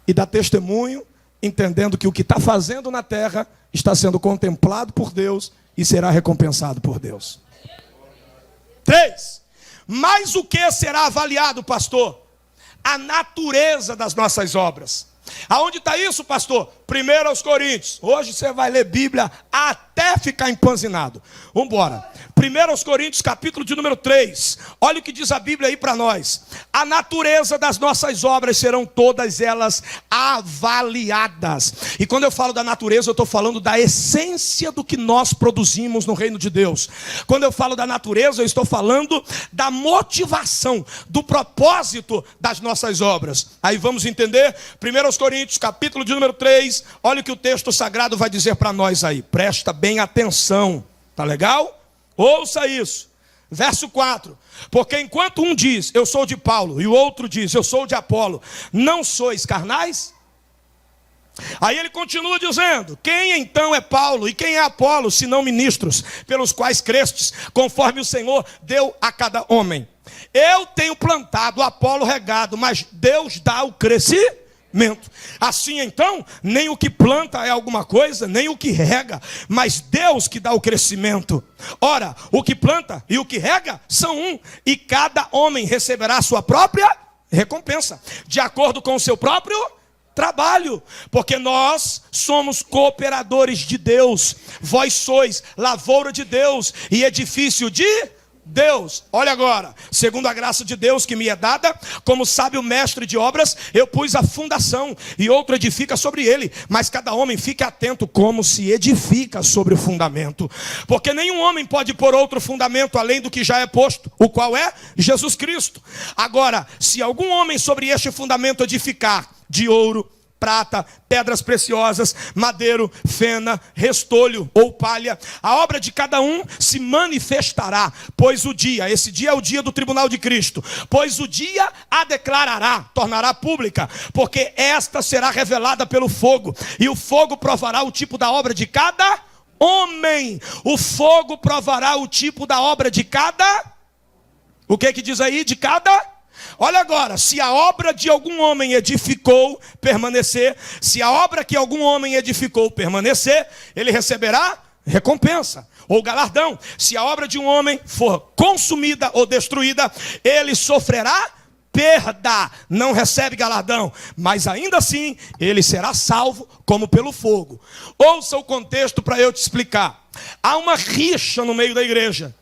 e dar testemunho, entendendo que o que está fazendo na terra está sendo contemplado por Deus e será recompensado por Deus. 3. Mas o que será avaliado, pastor? A natureza das nossas obras. Aonde está isso, pastor? 1 aos Coríntios. Hoje você vai ler Bíblia até ficar empanzinado. Vamos embora. 1 aos Coríntios, capítulo de número 3. Olha o que diz a Bíblia aí para nós. A natureza das nossas obras serão todas elas avaliadas. E quando eu falo da natureza, eu estou falando da essência do que nós produzimos no reino de Deus. Quando eu falo da natureza, eu estou falando da motivação, do propósito das nossas obras. Aí vamos entender. 1 aos Coríntios, capítulo de número 3. Olha o que o texto sagrado vai dizer para nós aí. Presta bem atenção. Tá legal? Ouça isso. Verso 4. Porque enquanto um diz, eu sou de Paulo, e o outro diz, eu sou de Apolo, não sois carnais? Aí ele continua dizendo, quem então é Paulo e quem é Apolo, senão ministros, pelos quais crestes, conforme o Senhor deu a cada homem? Eu tenho plantado, Apolo regado, mas Deus dá o crescimento. Assim então, nem o que planta é alguma coisa, nem o que rega, mas Deus que dá o crescimento. Ora, o que planta e o que rega são um, e cada homem receberá a sua própria recompensa, de acordo com o seu próprio trabalho, porque nós somos cooperadores de Deus. Vós sois lavoura de Deus e edifício de Deus. Olha agora, segundo a graça de Deus que me é dada, como sabe o mestre de obras, eu pus a fundação e outro edifica sobre ele, mas cada homem fique atento como se edifica sobre o fundamento, porque nenhum homem pode pôr outro fundamento além do que já é posto, o qual é Jesus Cristo. Agora, se algum homem sobre este fundamento edificar de ouro, prata, pedras preciosas, madeiro, fena, restolho ou palha. A obra de cada um se manifestará, pois o dia, esse dia é o dia do tribunal de Cristo, pois o dia a declarará, tornará pública, porque esta será revelada pelo fogo, e o fogo provará o tipo da obra de cada homem. O fogo provará o tipo da obra de cada... O que diz aí? De cada... Olha agora, se a obra de algum homem edificou, permanecer. Se a obra que algum homem edificou permanecer, ele receberá recompensa ou galardão. Se a obra de um homem for consumida ou destruída, ele sofrerá perda, não recebe galardão, mas ainda assim ele será salvo como pelo fogo. Ouça o contexto para eu te explicar. Há uma rixa no meio da igreja.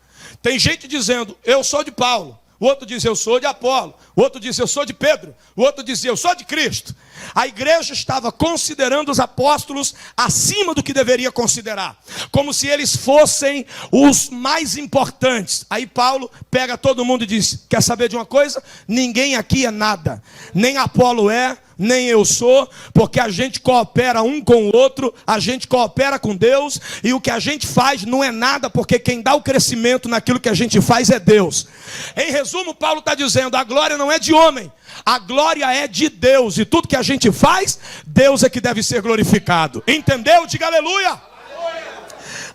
Tem gente dizendo, eu sou de Paulo. O outro diz, eu sou de Apolo. O outro diz, eu sou de Pedro. O outro diz, eu sou de Cristo. A igreja estava considerando os apóstolos acima do que deveria considerar, como se eles fossem os mais importantes. Aí Paulo pega todo mundo e diz, quer saber de uma coisa? Ninguém aqui é nada. Nem Apolo é, nem eu sou, porque a gente coopera um com o outro, a gente coopera com Deus, e o que a gente faz não é nada, porque quem dá o crescimento naquilo que a gente faz é Deus. Em resumo, Paulo está dizendo, a glória não é de homem, a glória é de Deus, e tudo que a gente faz, Deus é que deve ser glorificado. Entendeu? Diga aleluia.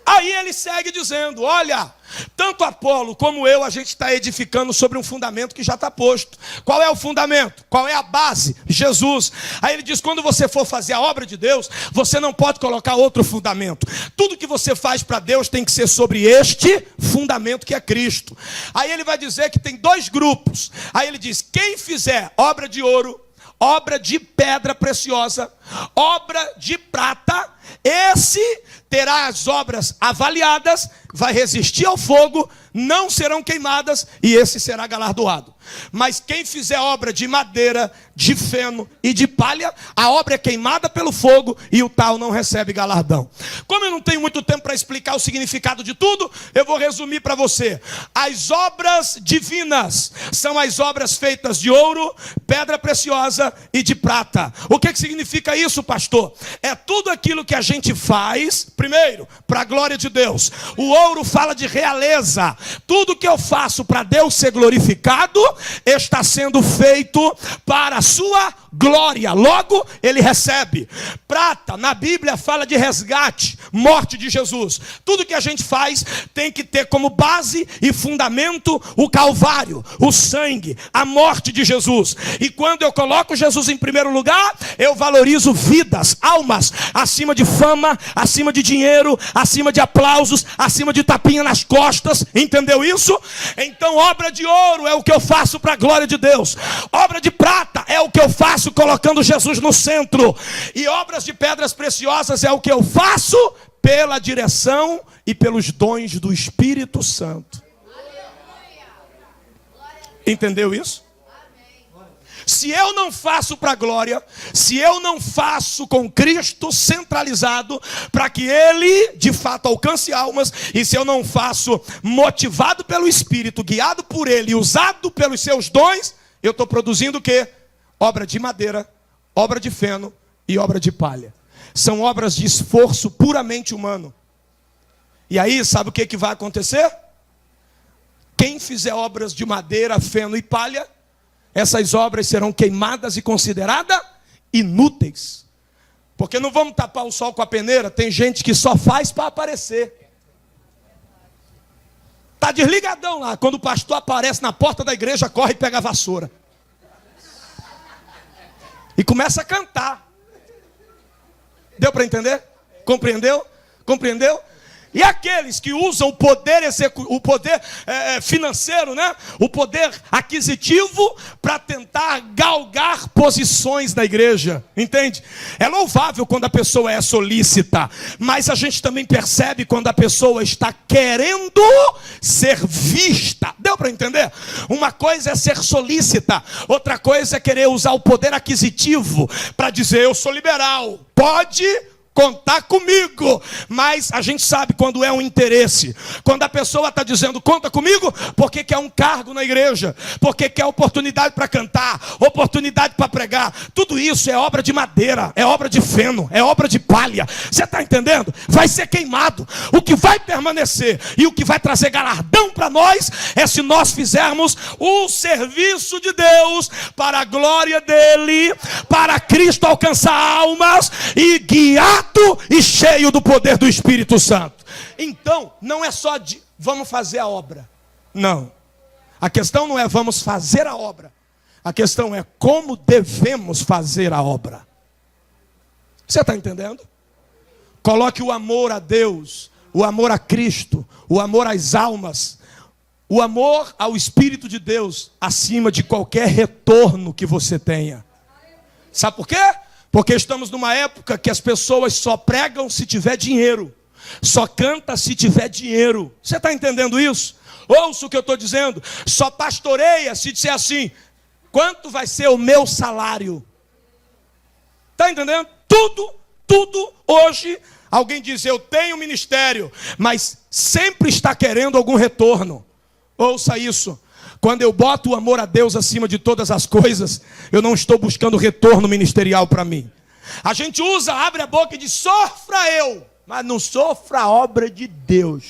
Aí ele segue dizendo, olha, tanto Apolo como eu, a gente está edificando sobre um fundamento que já está posto. Qual é o fundamento? Qual é a base? Jesus. Aí ele diz, quando você for fazer a obra de Deus, você não pode colocar outro fundamento. Tudo que você faz para Deus tem que ser sobre este fundamento que é Cristo. Aí ele vai dizer que tem dois grupos. Aí ele diz, quem fizer obra de ouro, obra de pedra preciosa, obra de prata, esse terá as obras avaliadas, vai resistir ao fogo, não serão queimadas, e esse será galardoado. Mas quem fizer obra de madeira, de feno e de palha, a obra é queimada pelo fogo, e o tal não recebe galardão. Como eu não tenho muito tempo para explicar o significado de tudo, eu vou resumir para você. As obras divinas são as obras feitas de ouro, pedra preciosa e de prata. O que significa isso, pastor? É tudo aquilo que a gente faz, primeiro, para a glória de Deus. O ouro fala de realeza. Tudo que eu faço para Deus ser glorificado está sendo feito para a sua glória. Logo, ele recebe. Prata, na Bíblia, fala de resgate, morte de Jesus. Tudo que a gente faz tem que ter como base e fundamento o Calvário, o sangue, a morte de Jesus. E quando eu coloco Jesus em primeiro lugar, eu valorizo vidas, almas, acima de fama, acima de dinheiro, acima de aplausos, acima de tapinha nas costas. Entendeu isso? Então, obra de ouro é o que eu faço para a glória de Deus. Obra de prata é o que eu faço colocando Jesus no centro. E obras de pedras preciosas é o que eu faço pela direção e pelos dons do Espírito Santo. Entendeu isso? Se eu não faço para a glória, se eu não faço com Cristo centralizado para que Ele de fato alcance almas, e se eu não faço motivado pelo Espírito, guiado por Ele, usado pelos seus dons, eu estou produzindo o quê? Obra de madeira, obra de feno e obra de palha. São obras de esforço puramente humano. E aí, sabe o que vai acontecer? Quem fizer obras de madeira, feno e palha, essas obras serão queimadas e consideradas inúteis. Porque não vamos tapar o sol com a peneira. Tem gente que só faz para aparecer. Está desligadão lá. Quando o pastor aparece na porta da igreja, corre e pega a vassoura. E começa a cantar. Deu para entender? Compreendeu? Compreendeu? E aqueles que usam o poder financeiro, né? O poder aquisitivo para tentar galgar posições na igreja, entende? É louvável quando a pessoa é solícita, mas a gente também percebe quando a pessoa está querendo ser vista. Deu para entender? Uma coisa é ser solícita, outra coisa é querer usar o poder aquisitivo para dizer, eu sou liberal. Pode contar comigo, mas a gente sabe quando é um interesse, quando a pessoa está dizendo conta comigo, porque quer um cargo na igreja, porque quer oportunidade para cantar, oportunidade para pregar, tudo isso é obra de madeira, é obra de feno, é obra de palha, você está entendendo? Vai ser queimado, o que vai permanecer e o que vai trazer galardão para nós, é se nós fizermos o serviço de Deus, para a glória dele, para Cristo alcançar almas e guiar e cheio do poder do Espírito Santo. Então, não é só de vamos fazer a obra. Não. A questão não é vamos fazer a obra. A questão é como devemos fazer a obra. Você está entendendo? Coloque o amor a Deus, o amor a Cristo, o amor às almas, o amor ao Espírito de Deus acima de qualquer retorno que você tenha. Sabe por quê? Porque estamos numa época que as pessoas só pregam se tiver dinheiro, só canta se tiver dinheiro. Você está entendendo isso? Ouça o que eu estou dizendo. Só pastoreia se disser assim: quanto vai ser o meu salário? Está entendendo? Tudo hoje, alguém diz eu tenho ministério, mas sempre está querendo algum retorno. Ouça isso. Quando eu boto o amor a Deus acima de todas as coisas, eu não estou buscando retorno ministerial para mim. A gente abre a boca e diz, sofra eu, mas não sofra a obra de Deus.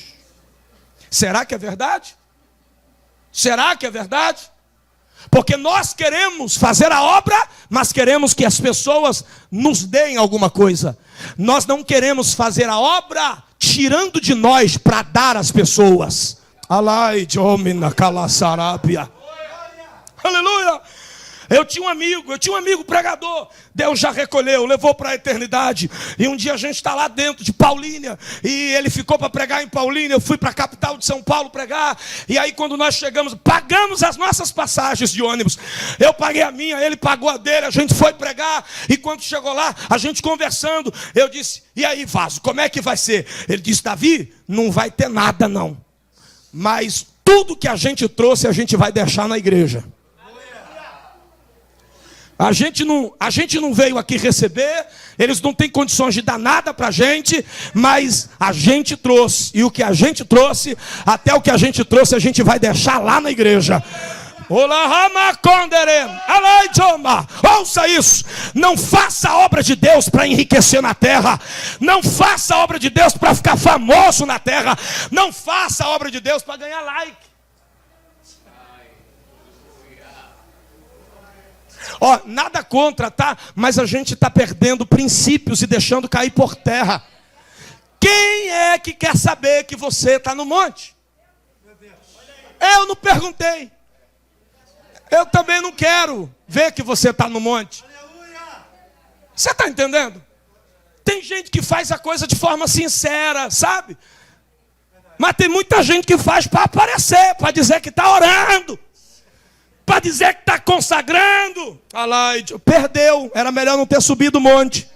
Será que é verdade? Será que é verdade? Porque nós queremos fazer a obra, mas queremos que as pessoas nos deem alguma coisa. Nós não queremos fazer a obra tirando de nós para dar às pessoas. Aleluia. Eu tinha um amigo pregador. Deus já recolheu, levou para a eternidade. E um dia a gente está lá dentro de Paulínia, e ele ficou para pregar em Paulínia. Eu fui para a capital de São Paulo pregar. E aí quando nós chegamos, pagamos as nossas passagens de ônibus. Eu paguei a minha, ele pagou a dele. A gente foi pregar. E quando chegou lá, a gente conversando, eu disse, e aí Vaso, como é que vai ser? Ele disse, Davi, não vai ter nada não, mas tudo que a gente trouxe, a gente vai deixar na igreja. A gente não veio aqui receber, eles não têm condições de dar nada para a gente, mas a gente trouxe. E o que a gente trouxe, até o que a gente trouxe, a gente vai deixar lá na igreja. Ouça isso. Não faça a obra de Deus para enriquecer na terra. Não faça a obra de Deus para ficar famoso na terra. Não faça a obra de Deus para ganhar like. Nada contra, tá? Mas a gente está perdendo princípios e deixando cair por terra. Quem é que quer saber que você está no monte? Eu não perguntei. Eu também não quero ver que você está no monte. Você está entendendo? Tem gente que faz a coisa de forma sincera, sabe? Mas tem muita gente que faz para aparecer, para dizer que está orando, para dizer que está consagrando. Perdeu, era melhor não ter subido o monte.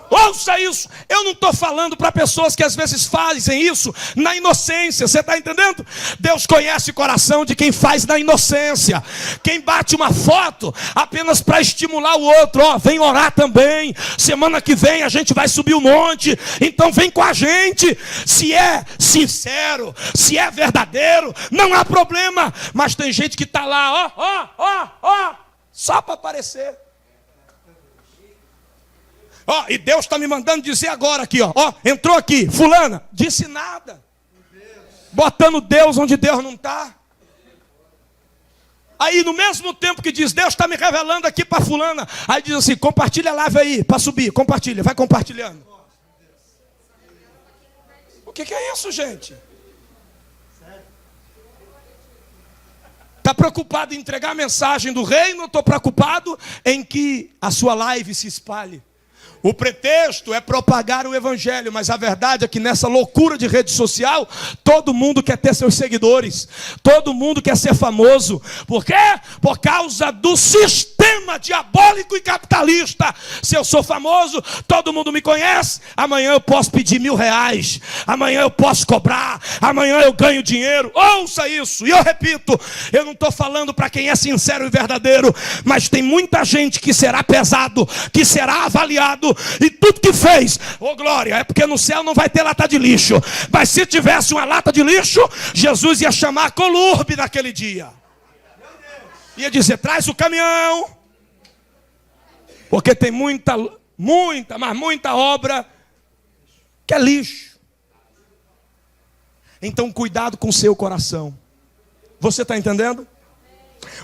Ouça isso. Eu não estou falando para pessoas que às vezes fazem isso na inocência. Você está entendendo? Deus conhece o coração de quem faz na inocência. Quem bate uma foto apenas para estimular o outro. Vem orar também. Semana que vem a gente vai subir o monte. Então vem com a gente. Se é sincero, se é verdadeiro, não há problema. Mas tem gente que está lá, só para aparecer. E Deus está me mandando dizer agora aqui, entrou aqui, fulana, disse nada, botando Deus onde Deus não está. Aí no mesmo tempo que diz, Deus está me revelando aqui para fulana, aí diz assim, compartilha a live aí, para subir, compartilha, vai compartilhando. O que é isso, gente? Está preocupado em entregar a mensagem do reino, ou estou preocupado em que a sua live se espalhe? O pretexto é propagar o evangelho, mas a verdade é que nessa loucura de rede social, todo mundo quer ter seus seguidores, todo mundo quer ser famoso. Por quê? Por causa do sistema sistema diabólico e capitalista. Se eu sou famoso, todo mundo me conhece, amanhã eu posso pedir R$1.000, amanhã eu posso cobrar, amanhã eu ganho dinheiro. Ouça isso, e eu repito, eu não estou falando para quem é sincero e verdadeiro, mas tem muita gente que será pesado, que será avaliado, e tudo que fez, ô glória, é porque no céu não vai ter lata de lixo, mas se tivesse uma lata de lixo, Jesus ia chamar a Colurbe naquele dia, ia dizer, traz o caminhão, porque tem muita obra que é lixo. Então cuidado com o seu coração. Você está entendendo?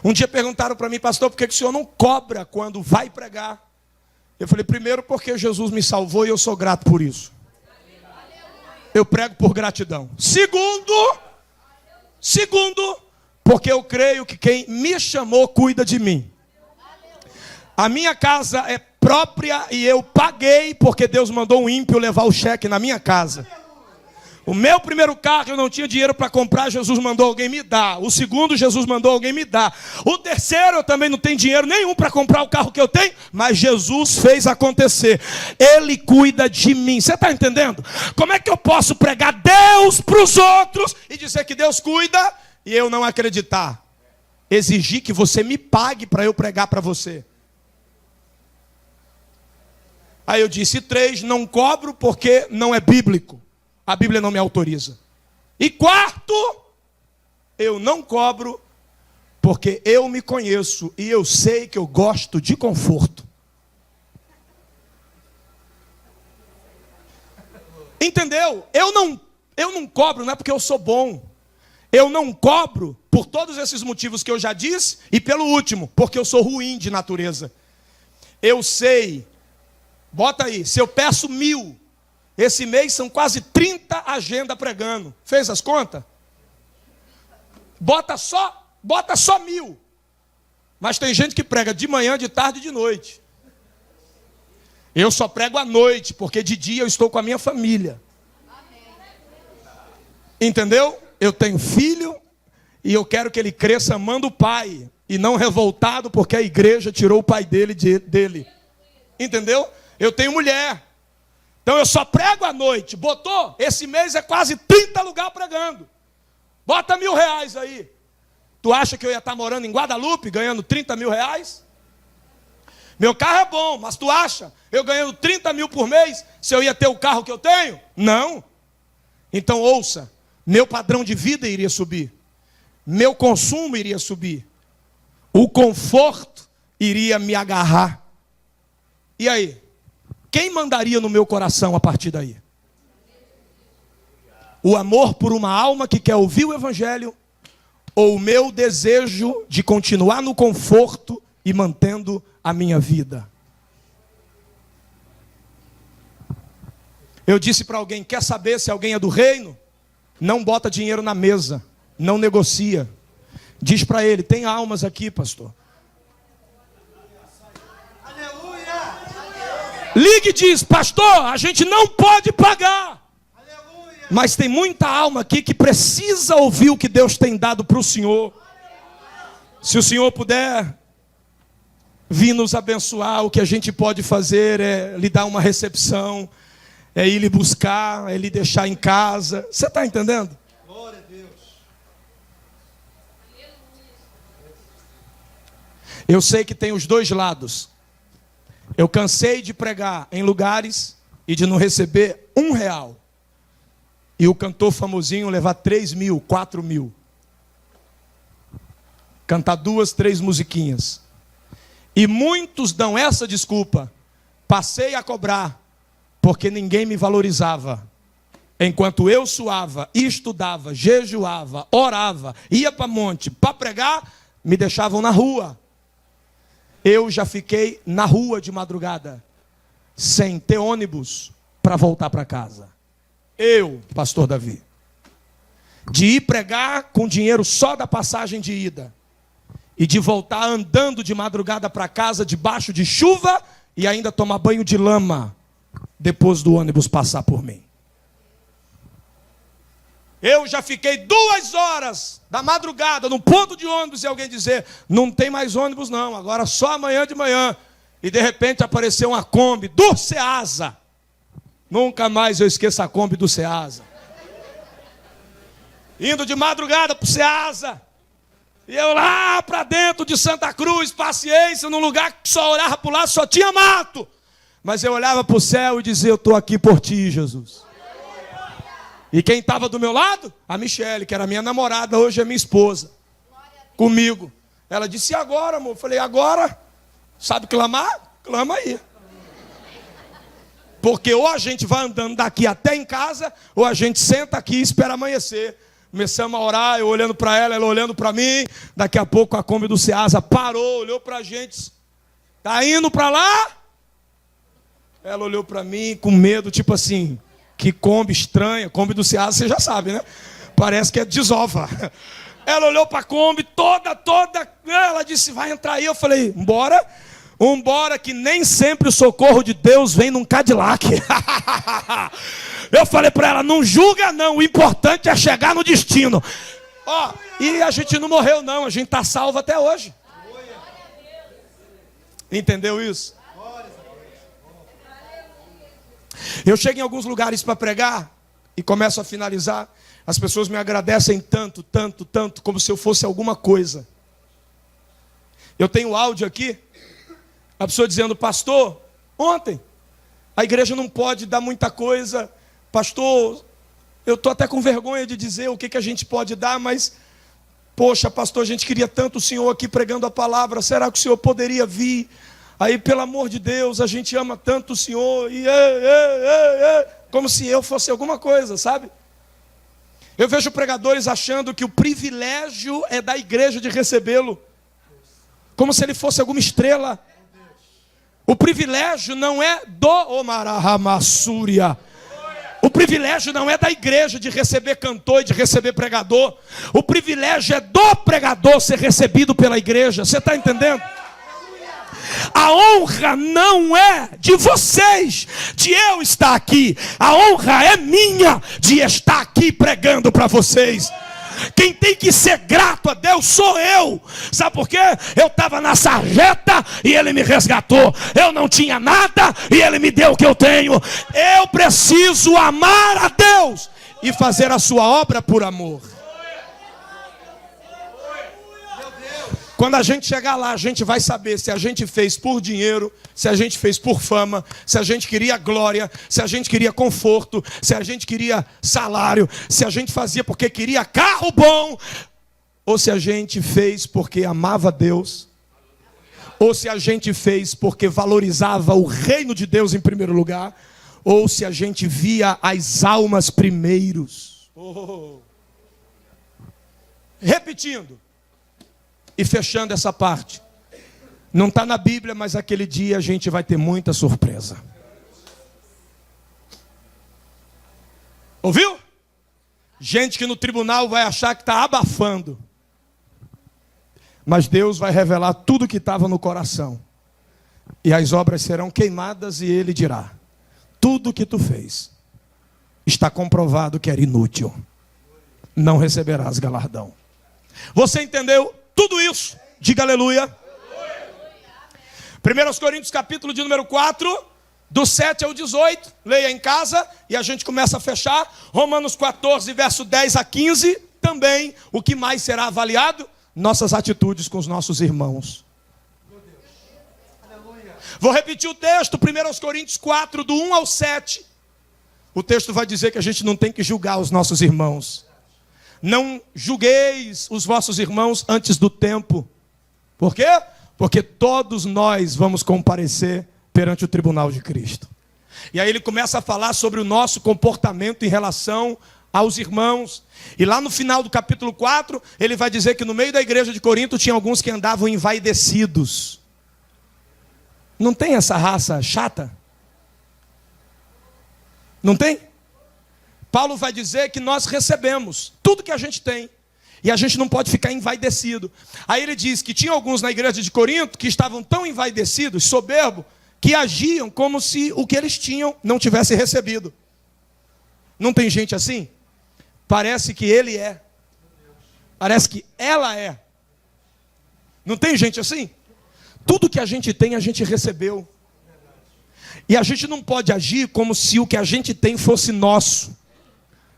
Um dia perguntaram para mim, pastor, por que o senhor não cobra quando vai pregar? Eu falei, primeiro porque Jesus me salvou e eu sou grato por isso. Eu prego por gratidão. Segundo, porque eu creio que quem me chamou cuida de mim. A minha casa é própria e eu paguei porque Deus mandou um ímpio levar o cheque na minha casa. O meu primeiro carro eu não tinha dinheiro para comprar, Jesus mandou alguém me dar. O segundo, Jesus mandou alguém me dar. O terceiro, eu também não tenho dinheiro nenhum para comprar o carro que eu tenho, mas Jesus fez acontecer. Ele cuida de mim. Você está entendendo? Como é que eu posso pregar Deus para os outros e dizer que Deus cuida e eu não acreditar? Exigir que você me pague para eu pregar para você. Aí eu disse, 3, não cobro porque não é bíblico. A Bíblia não me autoriza. E 4, eu não cobro porque eu me conheço e eu sei que eu gosto de conforto. Entendeu? Eu não cobro, não é porque eu sou bom. Eu não cobro por todos esses motivos que eu já disse e pelo último, porque eu sou ruim de natureza. Eu sei, bota aí, se eu peço 1.000, esse mês são quase 30 agendas pregando. Fez as contas? Bota só 1.000. Mas tem gente que prega de manhã, de tarde e de noite. Eu só prego à noite, porque de dia eu estou com a minha família. Entendeu? Eu tenho filho e eu quero que ele cresça amando o pai e não revoltado porque a igreja tirou o pai dele. Entendeu? Eu tenho mulher. Então eu só prego à noite. Botou? Esse mês é quase 30 lugares pregando. Bota R$1.000 aí. Tu acha que eu ia estar morando em Guadalupe ganhando 30 mil reais? Meu carro é bom, mas tu acha eu ganhando 30 mil por mês se eu ia ter o carro que eu tenho? Não. Então ouça, meu padrão de vida iria subir. Meu consumo iria subir. O conforto iria me agarrar. E aí? Quem mandaria no meu coração a partir daí? O amor por uma alma que quer ouvir o evangelho ou o meu desejo de continuar no conforto e mantendo a minha vida? Eu disse para alguém, quer saber se alguém é do reino? Não bota dinheiro na mesa, não negocia. Diz para ele, tem almas aqui, pastor. Liga e diz, pastor, a gente não pode pagar. Aleluia. Mas tem muita alma aqui que precisa ouvir o que Deus tem dado para o Senhor. Se o Senhor puder vir nos abençoar, o que a gente pode fazer é lhe dar uma recepção, é ir lhe buscar, é lhe deixar em casa. Você está entendendo? Glória a Deus. Eu sei que tem os dois lados. Eu cansei de pregar em lugares e de não receber R$1. E o cantor famosinho levar 3.000, 4.000. Cantar 2, 3 musiquinhas. E muitos dão essa desculpa. Passei a cobrar porque ninguém me valorizava. Enquanto eu suava, estudava, jejuava, orava, ia para monte para pregar, me deixavam na rua. Eu já fiquei na rua de madrugada, sem ter ônibus para voltar para casa. Eu, pastor Davi, de ir pregar com dinheiro só da passagem de ida, e de voltar andando de madrugada para casa, debaixo de chuva, e ainda tomar banho de lama, depois do ônibus passar por mim. Eu já fiquei 2 horas da madrugada no ponto de ônibus e alguém dizer, não tem mais ônibus não, agora só amanhã de manhã. E de repente apareceu uma Kombi do Ceasa. Nunca mais eu esqueço a Kombi do Ceasa. Indo de madrugada para o Ceasa. E eu lá para dentro de Santa Cruz, paciência, num lugar que só olhava para o lado, só tinha mato. Mas eu olhava para o céu e dizia, eu estou aqui por ti, Jesus. E quem estava do meu lado? A Michele, que era minha namorada, hoje é minha esposa. Comigo. Ela disse, e agora, amor? Eu falei, agora? Sabe clamar? Clama aí. Porque ou a gente vai andando daqui até em casa, ou a gente senta aqui e espera amanhecer. Começamos a orar, eu olhando para ela, ela olhando para mim. Daqui a pouco a Kombi do Ceasa parou, olhou para a gente. Tá indo para lá? Ela olhou para mim com medo, tipo assim... Que Kombi estranha, Kombi do Ceasa, você já sabe, né? Parece que é desova. Ela olhou para a Kombi toda. Ela disse, vai entrar aí. Eu falei, vambora, que nem sempre o socorro de Deus vem num Cadillac. Eu falei para ela, não julga não, o importante é chegar no destino. Ó, e a gente não morreu não, a gente está salvo até hoje. Entendeu isso? Eu chego em alguns lugares para pregar e começo a finalizar. As pessoas me agradecem tanto, como se eu fosse alguma coisa. Eu tenho áudio aqui, a pessoa dizendo, pastor, ontem a igreja não pode dar muita coisa. Pastor, eu estou até com vergonha de dizer o que a gente pode dar, mas, poxa, pastor, a gente queria tanto o senhor aqui pregando a palavra, será que o senhor poderia vir? Aí, pelo amor de Deus, a gente ama tanto o Senhor, e como se eu fosse alguma coisa, sabe? Eu vejo pregadores achando que o privilégio é da igreja de recebê-lo, como se ele fosse alguma estrela. O privilégio não é do Omarahamassúria. O privilégio não é da igreja de receber cantor e de receber pregador. O privilégio é do pregador ser recebido pela igreja. Você está entendendo? A honra não é de vocês, de eu estar aqui. A honra é minha de estar aqui pregando para vocês. Quem tem que ser grato a Deus sou eu. Sabe por quê? Eu estava na sarjeta e Ele me resgatou. Eu não tinha nada e Ele me deu o que eu tenho. Eu preciso amar a Deus e fazer a sua obra por amor. Quando a gente chegar lá, a gente vai saber se a gente fez por dinheiro, se a gente fez por fama, se a gente queria glória, se a gente queria conforto, se a gente queria salário, se a gente fazia porque queria carro bom, ou se a gente fez porque amava Deus, ou se a gente fez porque valorizava o reino de Deus em primeiro lugar, ou se a gente via as almas primeiros. Repetindo. E fechando essa parte, não está na Bíblia, mas aquele dia a gente vai ter muita surpresa. Ouviu? Gente que no tribunal vai achar que está abafando, mas Deus vai revelar tudo que estava no coração, e as obras serão queimadas, e Ele dirá, tudo que tu fez, está comprovado que era inútil, não receberás galardão. Você entendeu? Tudo isso, diga aleluia. 1 Coríntios capítulo de número 4, do 7 ao 18, leia em casa e a gente começa a fechar. Romanos 14, verso 10 a 15, também o que mais será avaliado? Nossas atitudes com os nossos irmãos. Vou repetir o texto, 1 Coríntios 4, do 1 ao 7. O texto vai dizer que a gente não tem que julgar os nossos irmãos. Não julgueis os vossos irmãos antes do tempo. Por quê? Porque todos nós vamos comparecer perante o tribunal de Cristo. E aí ele começa a falar sobre o nosso comportamento em relação aos irmãos. E lá no final do capítulo 4, ele vai dizer que no meio da igreja de Corinto tinha alguns que andavam envaidecidos. Não tem essa raça chata? Não tem? Paulo vai dizer que nós recebemos tudo que a gente tem. E a gente não pode ficar envaidecido. Aí ele diz que tinha alguns na igreja de Corinto que estavam tão envaidecidos, soberbos, que agiam como se o que eles tinham não tivesse recebido. Não tem gente assim? parece que ele é. Parece que ela é. Não tem gente assim? Tudo que a gente tem, a gente recebeu. E a gente não pode agir como se o que a gente tem fosse nosso.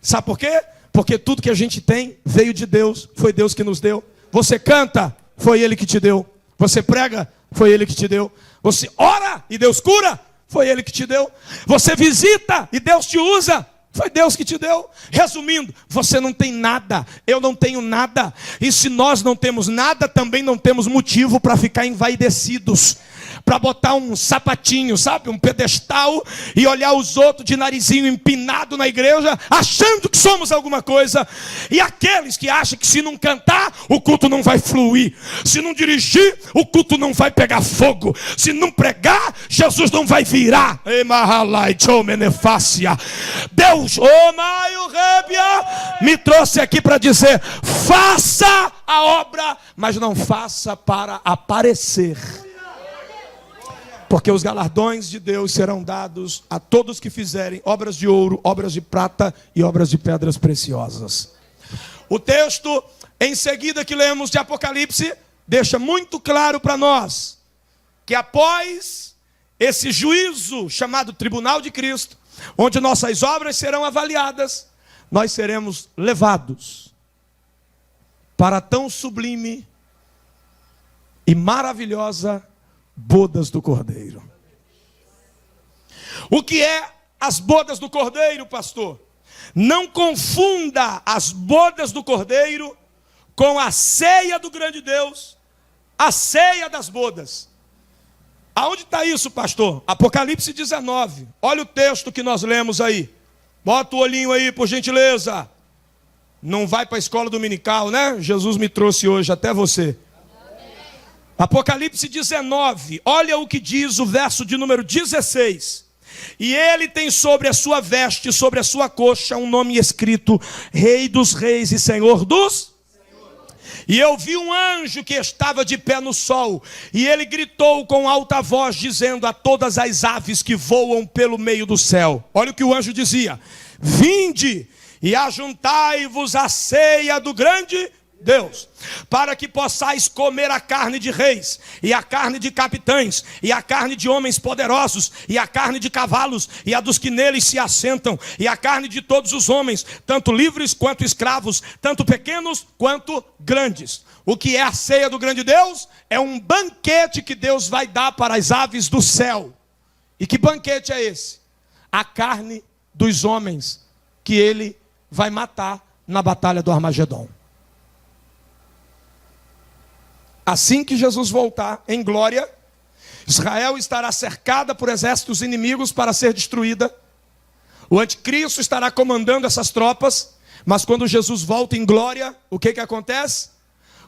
Sabe por quê? Porque tudo que a gente tem veio de Deus. Foi Deus que nos deu. Você canta, foi Ele que te deu. Você prega, foi Ele que te deu. Você ora e Deus cura, foi Ele que te deu. Você visita e Deus te usa, foi Deus que te deu. Resumindo, você não tem nada, eu não tenho nada. E se nós não temos nada, também não temos motivo para ficar envaidecidos, para botar um sapatinho, sabe, um pedestal, e olhar os outros de narizinho empinado na igreja, achando que somos alguma coisa. E aqueles que acham que se não cantar, o culto não vai fluir, se não dirigir, o culto não vai pegar fogo, se não pregar, Jesus não vai virar. Deus, me trouxe aqui para dizer: faça a obra, mas não faça para aparecer. Porque os galardões de Deus serão dados a todos que fizerem obras de ouro, obras de prata e obras de pedras preciosas. O texto em seguida que lemos de Apocalipse deixa muito claro para nós que após esse juízo chamado Tribunal de Cristo, onde nossas obras serão avaliadas, nós seremos levados para a tão sublime e maravilhosa bodas do Cordeiro. O que é as bodas do Cordeiro, pastor? Não confunda as bodas do Cordeiro com a ceia do grande Deus, a ceia das bodas. Aonde está isso, pastor? Apocalipse 19. Olha o texto que nós lemos aí. Bota o olhinho aí, por gentileza. Não vai para a escola dominical, né? Jesus me trouxe hoje até você. Apocalipse 19, olha o que diz o verso de número 16. E ele tem sobre a sua veste, sobre a sua coxa, um nome escrito: Rei dos Reis e Senhor dos... E eu vi um anjo que estava de pé no sol, e ele gritou com alta voz, dizendo a todas as aves que voam pelo meio do céu. Olha o que o anjo dizia: vinde e ajuntai-vos à ceia do grande Deus, para que possais comer a carne de reis, e a carne de capitães, e a carne de homens poderosos, e a carne de cavalos, e a dos que neles se assentam, e a carne de todos os homens, tanto livres quanto escravos, tanto pequenos quanto grandes. O que é a ceia do grande Deus? É um banquete que Deus vai dar para as aves do céu. E que banquete é esse? A carne dos homens que ele vai matar na batalha do Armagedon. Assim que Jesus voltar em glória, Israel estará cercada por exércitos inimigos para ser destruída. O anticristo estará comandando essas tropas. Mas quando Jesus volta em glória, o que acontece?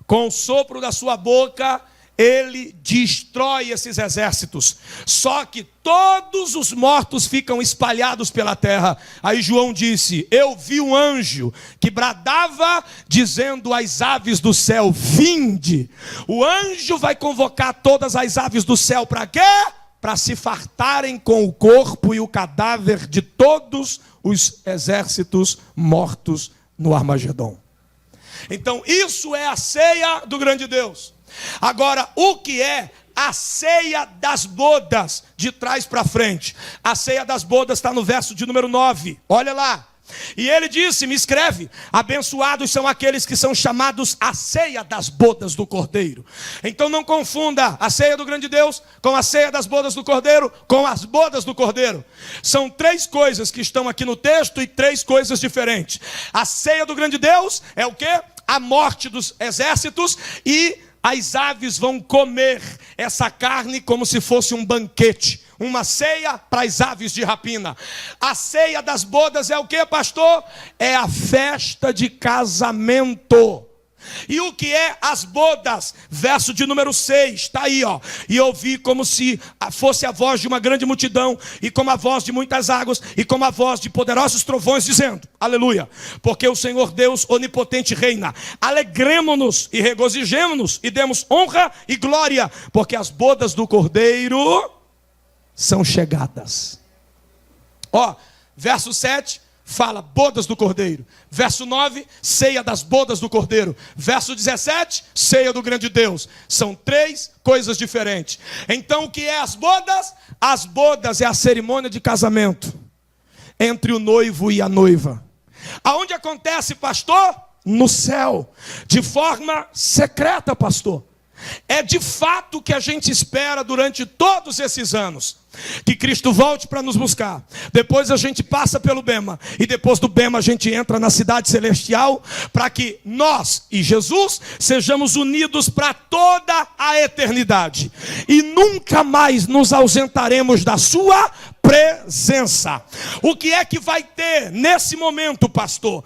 Com o sopro da sua boca, ele destrói esses exércitos. Só que todos os mortos ficam espalhados pela terra. Aí João disse: eu vi um anjo que bradava, dizendo às aves do céu: vinde. O anjo vai convocar todas as aves do céu para quê? Para se fartarem com o corpo e o cadáver de todos os exércitos mortos no Armagedon. Então isso é a ceia do grande Deus. Agora, o que é a ceia das bodas? De trás para frente. A ceia das bodas está no verso de número 9. Olha lá. E ele disse, me escreve: abençoados são aqueles que são chamados à ceia das bodas do Cordeiro. Então não confunda a ceia do grande Deus com a ceia das bodas do Cordeiro, com as bodas do Cordeiro. São três coisas que estão aqui no texto e três coisas diferentes. A ceia do grande Deus é o quê? A morte dos exércitos, e as aves vão comer essa carne como se fosse um banquete, uma ceia para as aves de rapina. A ceia das bodas é o que, pastor? É a festa de casamento. E o que é as bodas? Verso de número 6, está aí, ó. E ouvi como se fosse a voz de uma grande multidão, e como a voz de muitas águas, e como a voz de poderosos trovões, dizendo: aleluia, porque o Senhor Deus onipotente reina. Alegremo-nos e regozijemo-nos e demos honra e glória, porque as bodas do Cordeiro são chegadas. Ó, verso 7, fala bodas do Cordeiro. Verso 9, ceia das bodas do Cordeiro. Verso 17, ceia do grande Deus. São 3 coisas diferentes. Então o que é as bodas? As bodas é a cerimônia de casamento entre o noivo e a noiva. Aonde acontece, pastor? No céu, de forma secreta, pastor. É de fato que a gente espera durante todos esses anos, que Cristo volte para nos buscar. Depois a gente passa pelo Bema, e depois do Bema a gente entra na cidade celestial, para que nós e Jesus sejamos unidos para toda a eternidade, e nunca mais nos ausentaremos da sua presença. O que é que vai ter nesse momento, pastor?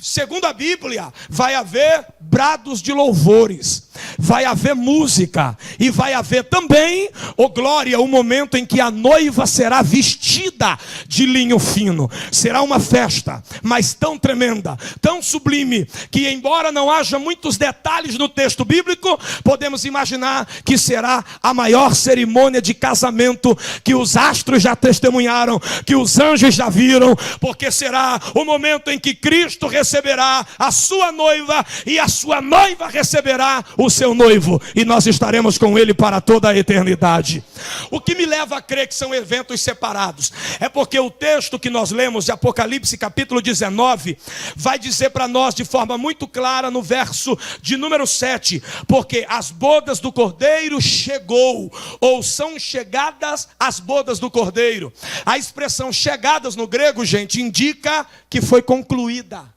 Segundo a Bíblia, vai haver brados de louvores, vai haver música, e vai haver também, glória, o momento em que a noiva será vestida de linho fino. Será uma festa, mas tão tremenda, tão sublime, que embora não haja muitos detalhes no texto bíblico, podemos imaginar que será a maior cerimônia de casamento que os astros já testemunharam, que os anjos já viram, porque será o momento em que Cristo receberá a sua noiva, e a sua noiva receberá o seu noivo, e nós estaremos com ele para toda a eternidade. O que me leva a crer que são eventos separados é porque o texto que nós lemos de Apocalipse capítulo 19 vai dizer para nós de forma muito clara no verso de número 7, porque as bodas do Cordeiro chegou, ou são chegadas as bodas do Cordeiro. A expressão chegadas no grego, gente, indica que foi concluída.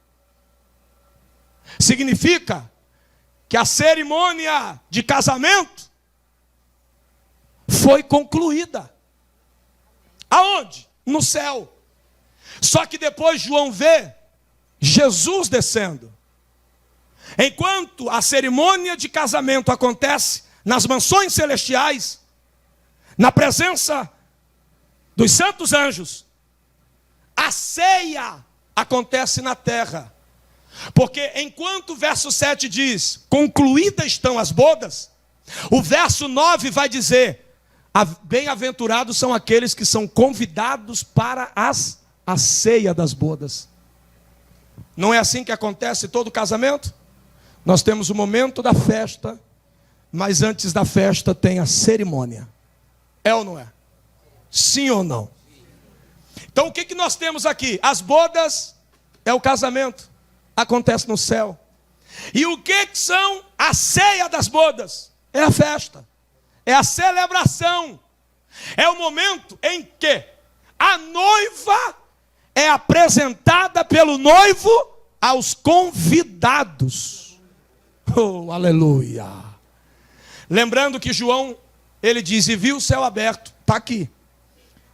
Significa que a cerimônia de casamento foi concluída. Aonde? No céu. Só que depois João vê Jesus descendo. Enquanto a cerimônia de casamento acontece nas mansões celestiais, na presença dos santos anjos, a ceia acontece na terra. Porque enquanto o verso 7 diz, concluídas estão as bodas, o verso 9 vai dizer, bem-aventurados são aqueles que são convidados para a ceia das bodas. Não é assim que acontece todo casamento? Nós temos o momento da festa, mas antes da festa tem a cerimônia. É ou não é? Sim ou não? Então o que nós temos aqui? As bodas é o casamento. Acontece no céu. E o que são a ceia das bodas? É a festa, é a celebração, é o momento em que a noiva é apresentada pelo noivo aos convidados. Oh, aleluia! Lembrando que João, ele diz, e viu o céu aberto, está aqui.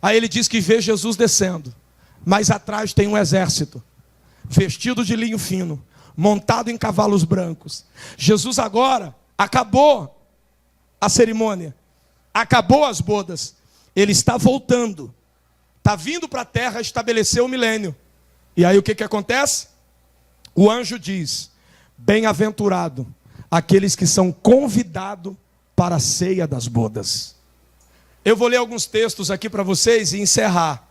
Aí ele diz que vê Jesus descendo, mas atrás tem um exército, vestido de linho fino, montado em cavalos brancos. Jesus agora acabou a cerimônia, acabou as bodas, ele está voltando, está vindo para a terra estabelecer o milênio. E aí o que acontece? O anjo diz, bem-aventurado aqueles que são convidados para a ceia das bodas. Eu vou ler alguns textos aqui para vocês e encerrar.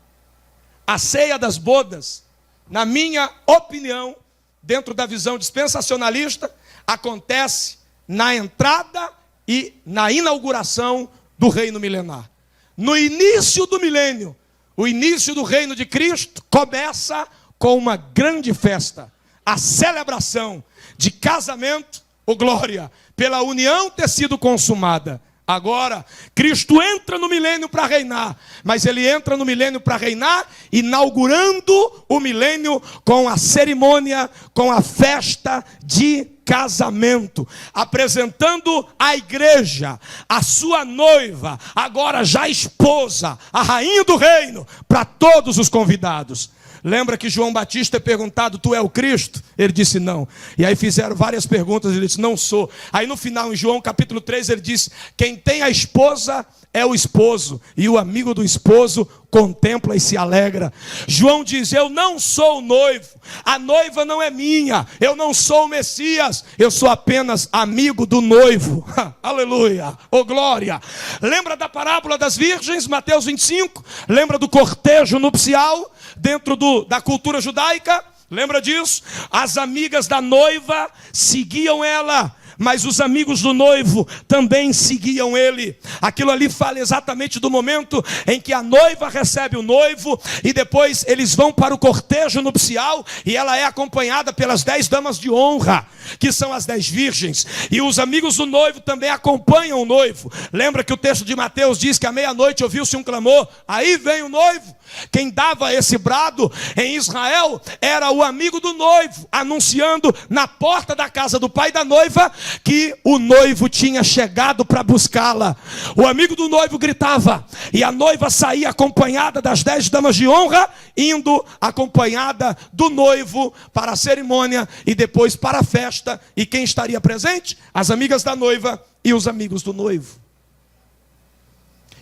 A ceia das bodas, na minha opinião, dentro da visão dispensacionalista, acontece na entrada e na inauguração do reino milenar. No início do milênio, o início do reino de Cristo começa com uma grande festa, a celebração de casamento, ou glória, pela união ter sido consumada. Agora, Cristo entra no milênio para reinar, mas ele entra no milênio para reinar, inaugurando o milênio com a cerimônia, com a festa de casamento, apresentando a igreja, a sua noiva, agora já esposa, a rainha do reino, para todos os convidados. Lembra que João Batista é perguntado, tu é o Cristo? Ele disse não. E aí fizeram várias perguntas, ele disse, não sou. Aí no final, em João capítulo 3, ele disse, quem tem a esposa é o esposo, e o amigo do esposo contempla e se alegra. João diz, eu não sou o noivo, a noiva não é minha, eu não sou o Messias, eu sou apenas amigo do noivo. Aleluia, oh glória. Lembra da parábola das virgens, Mateus 25? Lembra do cortejo nupcial? dentro da cultura judaica, lembra disso? As amigas da noiva seguiam ela, mas os amigos do noivo também seguiam ele. Aquilo ali fala exatamente do momento em que a noiva recebe o noivo, e depois eles vão para o cortejo nupcial, e ela é acompanhada pelas 10 damas de honra, que são as 10 virgens, e os amigos do noivo também acompanham o noivo. Lembra que o texto de Mateus diz que à meia-noite ouviu-se um clamor, aí vem o noivo. Quem dava esse brado em Israel era o amigo do noivo, anunciando na porta da casa do pai da noiva que o noivo tinha chegado para buscá-la. O amigo do noivo gritava, e a noiva saía acompanhada das 10 damas de honra, indo acompanhada do noivo para a cerimônia e depois para a festa. E quem estaria presente? As amigas da noiva e os amigos do noivo.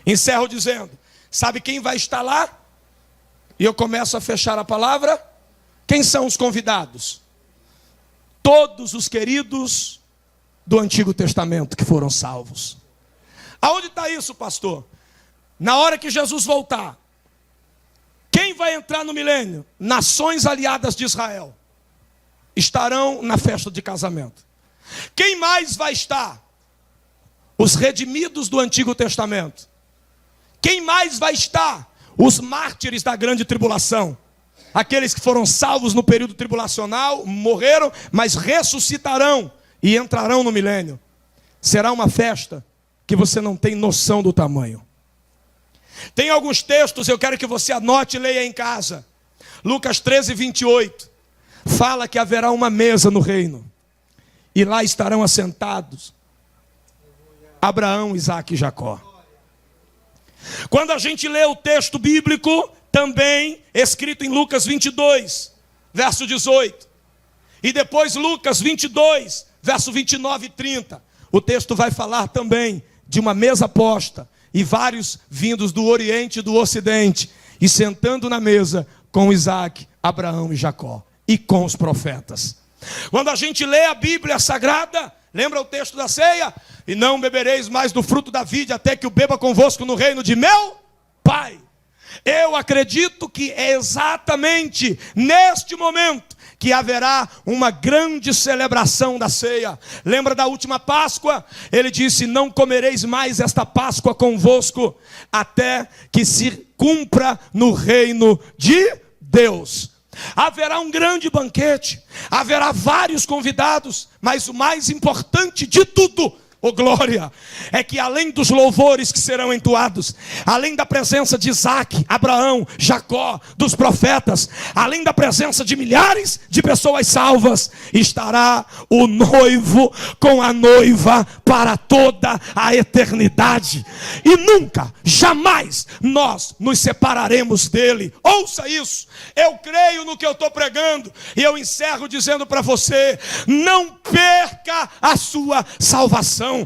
Encerro dizendo, sabe quem vai estar lá? E eu começo a fechar a palavra. Quem são os convidados? Todos os queridos do Antigo Testamento que foram salvos. Aonde está isso, pastor? Na hora que Jesus voltar, quem vai entrar no milênio? Nações aliadas de Israel estarão na festa de casamento. Quem mais vai estar? Os redimidos do Antigo Testamento. Quem mais vai estar? Os mártires da grande tribulação. Aqueles que foram salvos no período tribulacional, morreram, mas ressuscitarão e entrarão no milênio. Será uma festa que você não tem noção do tamanho. Tem alguns textos, eu quero que você anote e leia em casa. Lucas 13, 28. Fala que haverá uma mesa no reino, e lá estarão assentados Abraão, Isaque e Jacó. Quando a gente lê o texto bíblico, também escrito em Lucas 22, verso 18, e depois Lucas 22, verso 29 e 30, o texto vai falar também de uma mesa posta, e vários vindos do Oriente e do Ocidente, e sentando na mesa com Isaque, Abraão e Jacó, e com os profetas. Quando a gente lê a Bíblia Sagrada, lembra o texto da ceia? E não bebereis mais do fruto da vide, até que o beba convosco no reino de meu Pai. Eu acredito que é exatamente neste momento que haverá uma grande celebração da ceia. Lembra da última Páscoa? Ele disse, não comereis mais esta Páscoa convosco, até que se cumpra no reino de Deus. Haverá um grande banquete, haverá vários convidados, mas o mais importante de tudo, oh glória, é que além dos louvores que serão entoados, além da presença de Isaque, Abraão, Jacó, dos profetas, além da presença de milhares de pessoas salvas, estará o noivo com a noiva para toda a eternidade, e nunca, jamais nós nos separaremos dele. Ouça isso, eu creio no que eu estou pregando, e eu encerro dizendo para você, não perca a sua salvação,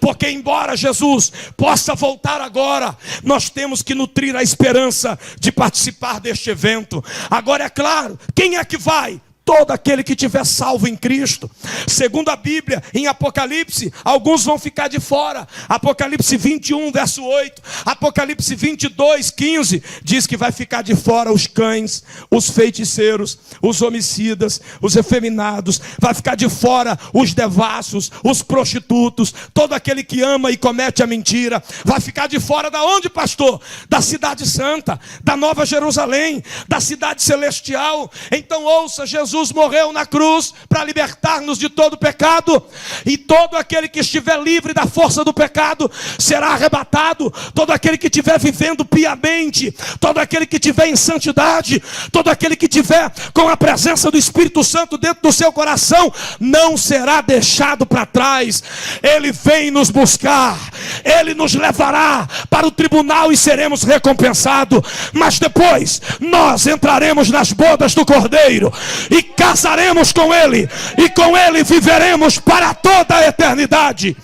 porque embora Jesus possa voltar agora, nós temos que nutrir a esperança de participar deste evento. Agora é claro, quem é que vai? Todo aquele que tiver salvo em Cristo. Segundo a Bíblia, em Apocalipse, alguns vão ficar de fora. Apocalipse 21, verso 8. Apocalipse 22, 15. Diz que vai ficar de fora os cães, os feiticeiros, os homicidas, os efeminados. Vai ficar de fora os devassos, os prostitutos, todo aquele que ama e comete a mentira. Vai ficar de fora da onde, pastor? Da cidade santa, da Nova Jerusalém, da cidade celestial. Então ouça, Jesus morreu na cruz para libertar-nos de todo pecado, e todo aquele que estiver livre da força do pecado será arrebatado. Todo aquele que estiver vivendo piamente, todo aquele que estiver em santidade, todo aquele que estiver com a presença do Espírito Santo dentro do seu coração, não será deixado para trás. Ele vem nos buscar, ele nos levará para o tribunal e seremos recompensados, mas depois nós entraremos nas bodas do Cordeiro e casaremos com ele, e com ele viveremos para toda a eternidade.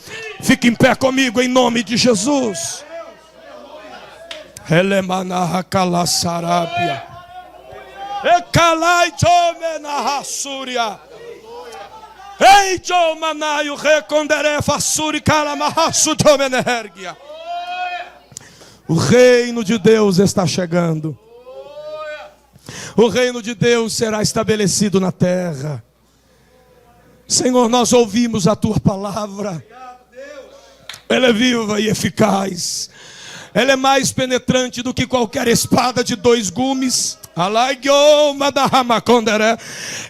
Fique em pé comigo em nome de Jesus. O reino de Deus está chegando. o reino de Deus será estabelecido na terra. Senhor, nós ouvimos a tua palavra. Ela é viva e eficaz. Ela é mais penetrante do que qualquer espada de 2 gumes.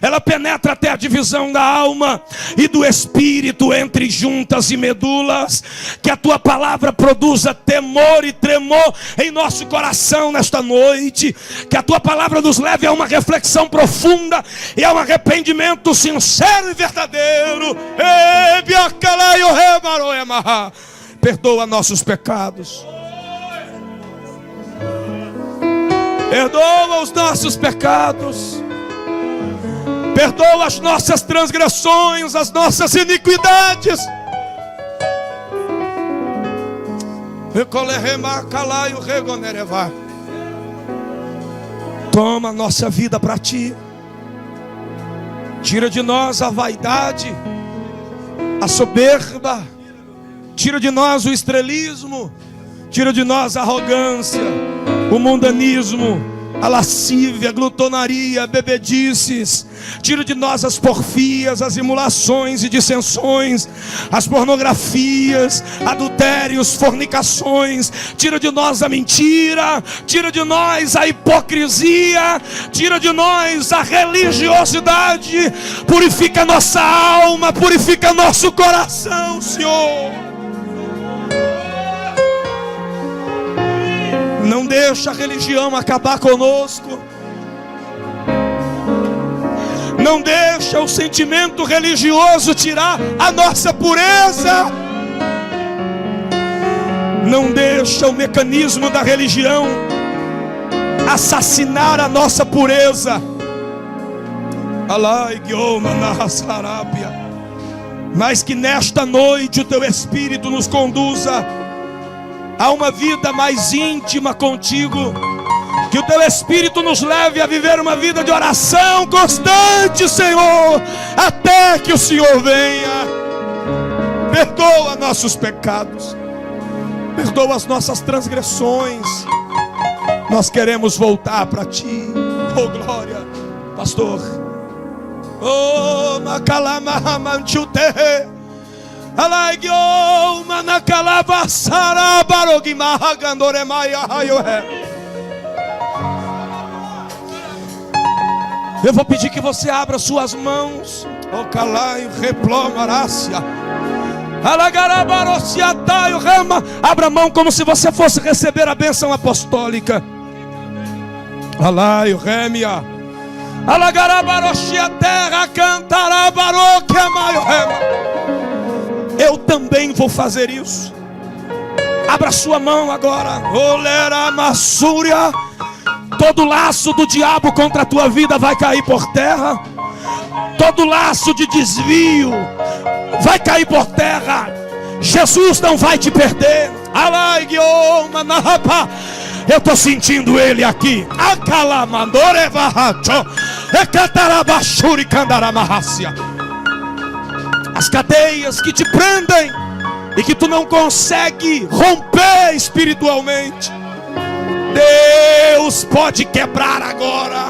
Ela penetra até a divisão da alma e do espírito, entre juntas e medulas. Que a tua palavra produza temor e tremor em nosso coração nesta noite. Que a tua palavra nos leve a uma reflexão profunda e a um arrependimento sincero e verdadeiro. Perdoa nossos pecados. Perdoa os nossos pecados. Perdoa as nossas transgressões, as nossas iniquidades. Toma a nossa vida para ti. Tira de nós a vaidade, a soberba. Tira de nós o estrelismo. Tira de nós a arrogância, o mundanismo, a lascívia, a glutonaria, bebedices. Tira de nós as porfias, as emulações e dissensões, as pornografias, adultérios, fornicações. Tira de nós a mentira, tira de nós a hipocrisia, tira de nós a religiosidade. Purifica nossa alma, purifica nosso coração, Senhor. Não deixa a religião acabar conosco. Não deixa o sentimento religioso tirar a nossa pureza. Não deixa o mecanismo da religião assassinar a nossa pureza. Mas que nesta noite o teu Espírito nos conduza a uma vida mais íntima contigo. Que o teu Espírito nos leve a viver uma vida de oração constante, Senhor, até que o Senhor venha. Perdoa nossos pecados, perdoa as nossas transgressões. Nós queremos voltar para ti. Oh glória, pastor. Oh macalamahamanciute. Eu vou pedir que você abra suas mãos. Abra a mão como se você fosse receber a bênção apostólica. Alaio remia. Alagarabaroxia terra cantará baroque maio rema. Eu também vou fazer isso. Abra sua mão agora. Olera massúria. Todo laço do diabo contra a tua vida vai cair por terra. Todo laço de desvio vai cair por terra. Jesus não vai te perder. Eu estou sentindo ele aqui. As cadeias que te prendem e que tu não consegue romper espiritualmente, Deus pode quebrar agora.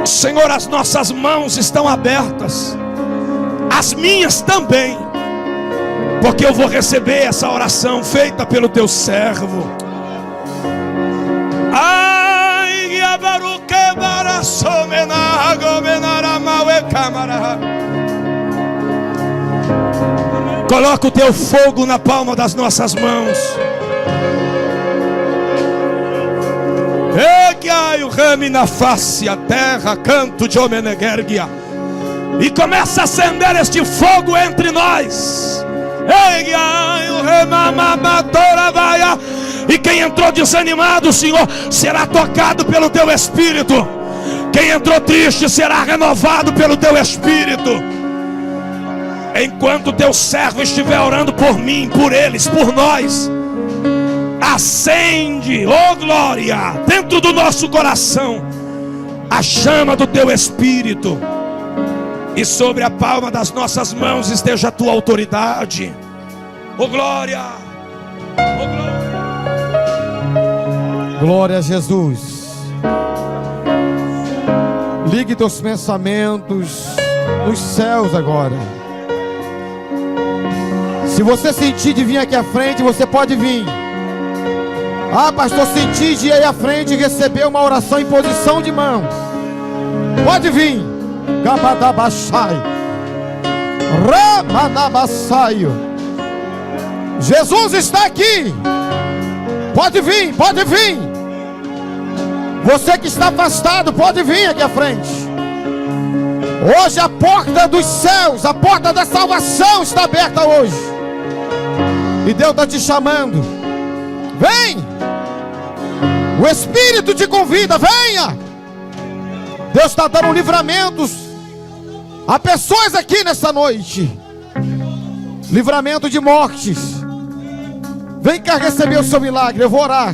Senhor, as nossas mãos estão abertas, as minhas também, porque eu vou receber essa oração feita pelo teu servo. Coloca o teu fogo na palma das nossas mãos. Egai o rame na face, a terra, canto de Omenegergia. E começa a acender este fogo entre nós. Egai o remamamadora vaia. E quem entrou desanimado, Senhor, será tocado pelo teu Espírito. Quem entrou triste será renovado pelo teu Espírito. Enquanto teu servo estiver orando por mim, por eles, por nós, acende, oh glória, dentro do nosso coração a chama do teu Espírito. E sobre a palma das nossas mãos esteja a tua autoridade. Oh glória, oh glória. Glória a Jesus. Ligue teus pensamentos nos céus agora. Se você sentir de vir aqui à frente, você pode vir. Ah, pastor, senti de ir aí à frente e receber uma oração em posição de mão. Pode vir. Gabadabaxai. Ramanabasaio. Jesus está aqui. Pode vir, pode vir. Você que está afastado, pode vir aqui à frente. Hoje a porta dos céus, a porta da salvação está aberta hoje. E Deus está te chamando. Vem. O Espírito te convida, venha. Deus está dando livramentos a pessoas aqui nessa noite. Livramento de mortes. Vem cá receber o seu milagre, eu vou orar.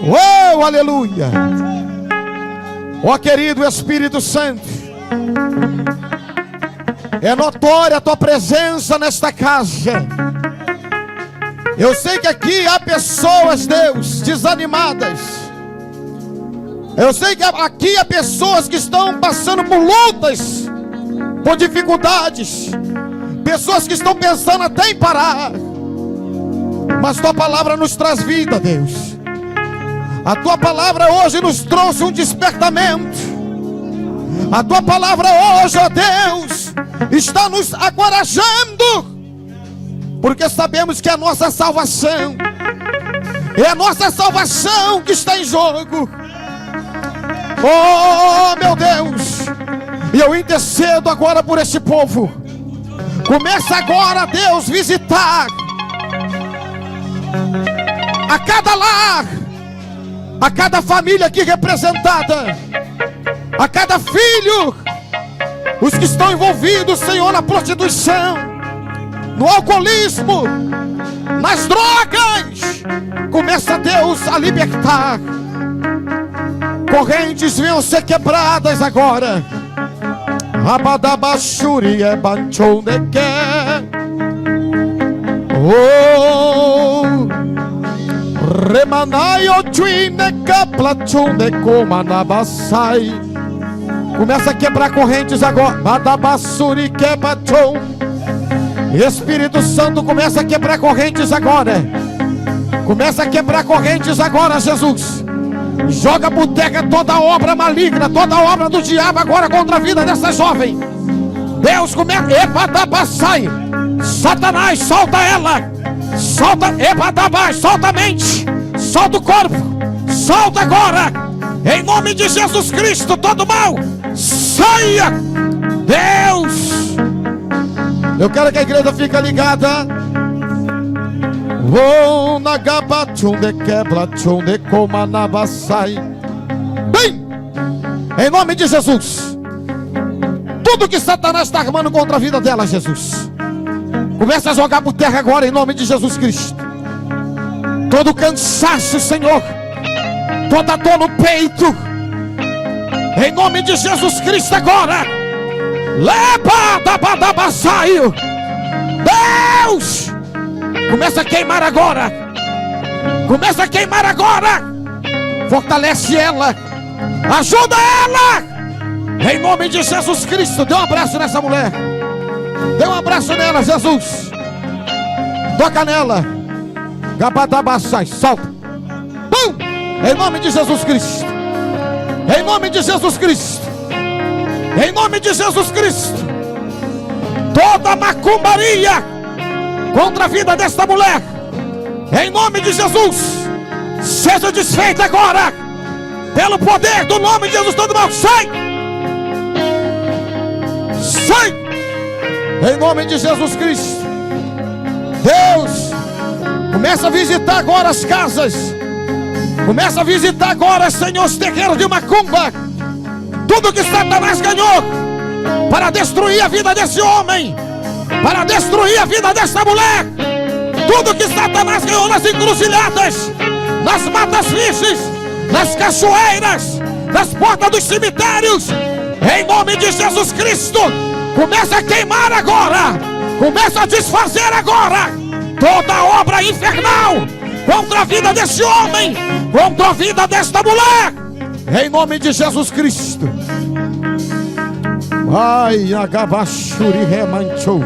Oh, aleluia. Ó querido Espírito Santo, é notória a tua presença nesta casa. Eu sei que aqui há pessoas, Deus, desanimadas. Eu sei que aqui há pessoas que estão passando por lutas, por dificuldades, pessoas que estão pensando até em parar. Mas tua palavra nos traz vida, Deus. A tua palavra hoje nos trouxe um despertamento. A tua palavra hoje, ó Deus, está nos encorajando, porque sabemos que é a nossa salvação, é a nossa salvação que está em jogo. Oh, meu Deus, e eu intercedo agora por este povo. Começa agora, Deus, visitar a cada lar, a cada família aqui representada, a cada filho, os que estão envolvidos, Senhor, na prostituição, no alcoolismo, nas drogas. Começa, Deus, a libertar. Correntes venham ser quebradas agora. Abadabashuri é banchondeque. Oh, remanai o chuineca plachonde comanabasai. Começa a quebrar correntes agora. Badabasuri quebachon. Espírito Santo, começa a quebrar correntes agora. Começa a quebrar correntes agora, Jesus. Joga por terra toda obra maligna, toda obra do diabo agora contra a vida dessa jovem. Deus, começa. Ebadabassai. Satanás, solta ela. Solta, Ebadabai, solta a mente. Solta o corpo. Solta agora. Em nome de Jesus Cristo, todo mal saia. Deus. Eu quero que a igreja fique ligada. Oh, nagabachunde quebra chunde comanabasai. Bem, em nome de Jesus, tudo que Satanás está armando contra a vida dela, Jesus, começa a jogar por terra agora, em nome de Jesus Cristo. Todo cansaço, Senhor, toda dor no peito, em nome de Jesus Cristo agora. Lebadabadabasaio. Deus, começa a queimar agora. Começa a queimar agora. Fortalece ela. Ajuda ela. Em nome de Jesus Cristo. Dê um abraço nessa mulher. Dê um abraço nela, Jesus. Toca nela. Gabadabassai. Solta. Pum. Em nome de Jesus Cristo. Em nome de Jesus Cristo. Em nome de Jesus Cristo. Toda macumbaria contra a vida desta mulher, em nome de Jesus, seja desfeita agora, pelo poder do nome de Jesus. Todo mal, sai! Sai! Em nome de Jesus Cristo. Deus, começa a visitar agora as casas. Começa a visitar agora, Senhor, os terreiros de macumba. Tudo que Satanás ganhou para destruir a vida desse homem, para destruir a vida dessa mulher. Tudo que Satanás ganhou nas encruzilhadas, nas matas virgens, nas cachoeiras, nas portas dos cemitérios, em nome de Jesus Cristo, começa a queimar agora. Começa a desfazer agora toda obra infernal contra a a vida desse homem, contra a vida desta mulher, em nome de Jesus Cristo. Ai, agabachuri remanchou.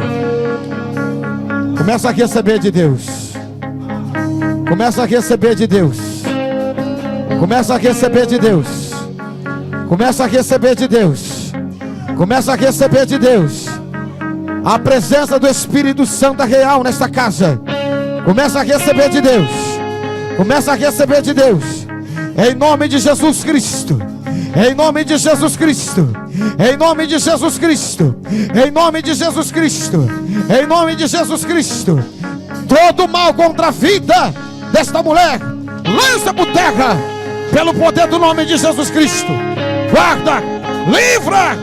Começa a receber de Deus. Começa a receber de Deus. Começa a receber de Deus. Começa a receber de Deus. Começa a receber de Deus. A presença do Espírito Santo real nesta casa. Começa a receber de Deus. Começa a receber de Deus. Em nome de Jesus Cristo. Em nome de Jesus Cristo. Em nome de Jesus Cristo. Em nome de Jesus Cristo. Em nome de Jesus Cristo. Todo mal contra a vida desta mulher, lança por terra, pelo poder do nome de Jesus Cristo. Guarda, livra,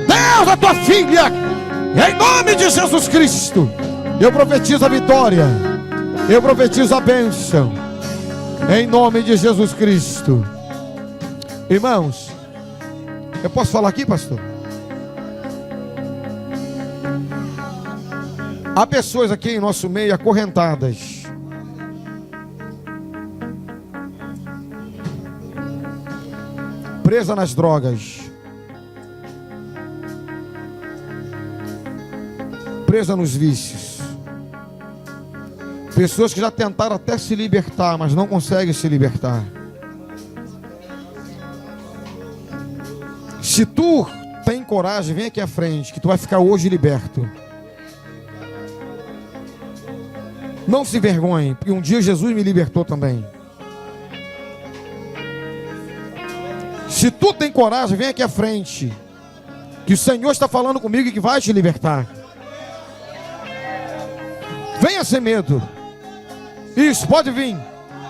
Deus, a tua filha, em nome de Jesus Cristo. Eu profetizo a vitória, eu profetizo a bênção, em nome de Jesus Cristo. Irmãos, eu posso falar aqui, pastor? Há pessoas aqui em nosso meio acorrentadas, presa nas drogas, presa nos vícios. Pessoas que já tentaram até se libertar, mas não conseguem se libertar. Se tu tem coragem, vem aqui à frente, que tu vai ficar hoje liberto. Não se vergonhe, porque um dia Jesus me libertou também. Se tu tem coragem, vem aqui à frente, que o Senhor está falando comigo e que vai te libertar. Venha sem medo. Isso, pode vir.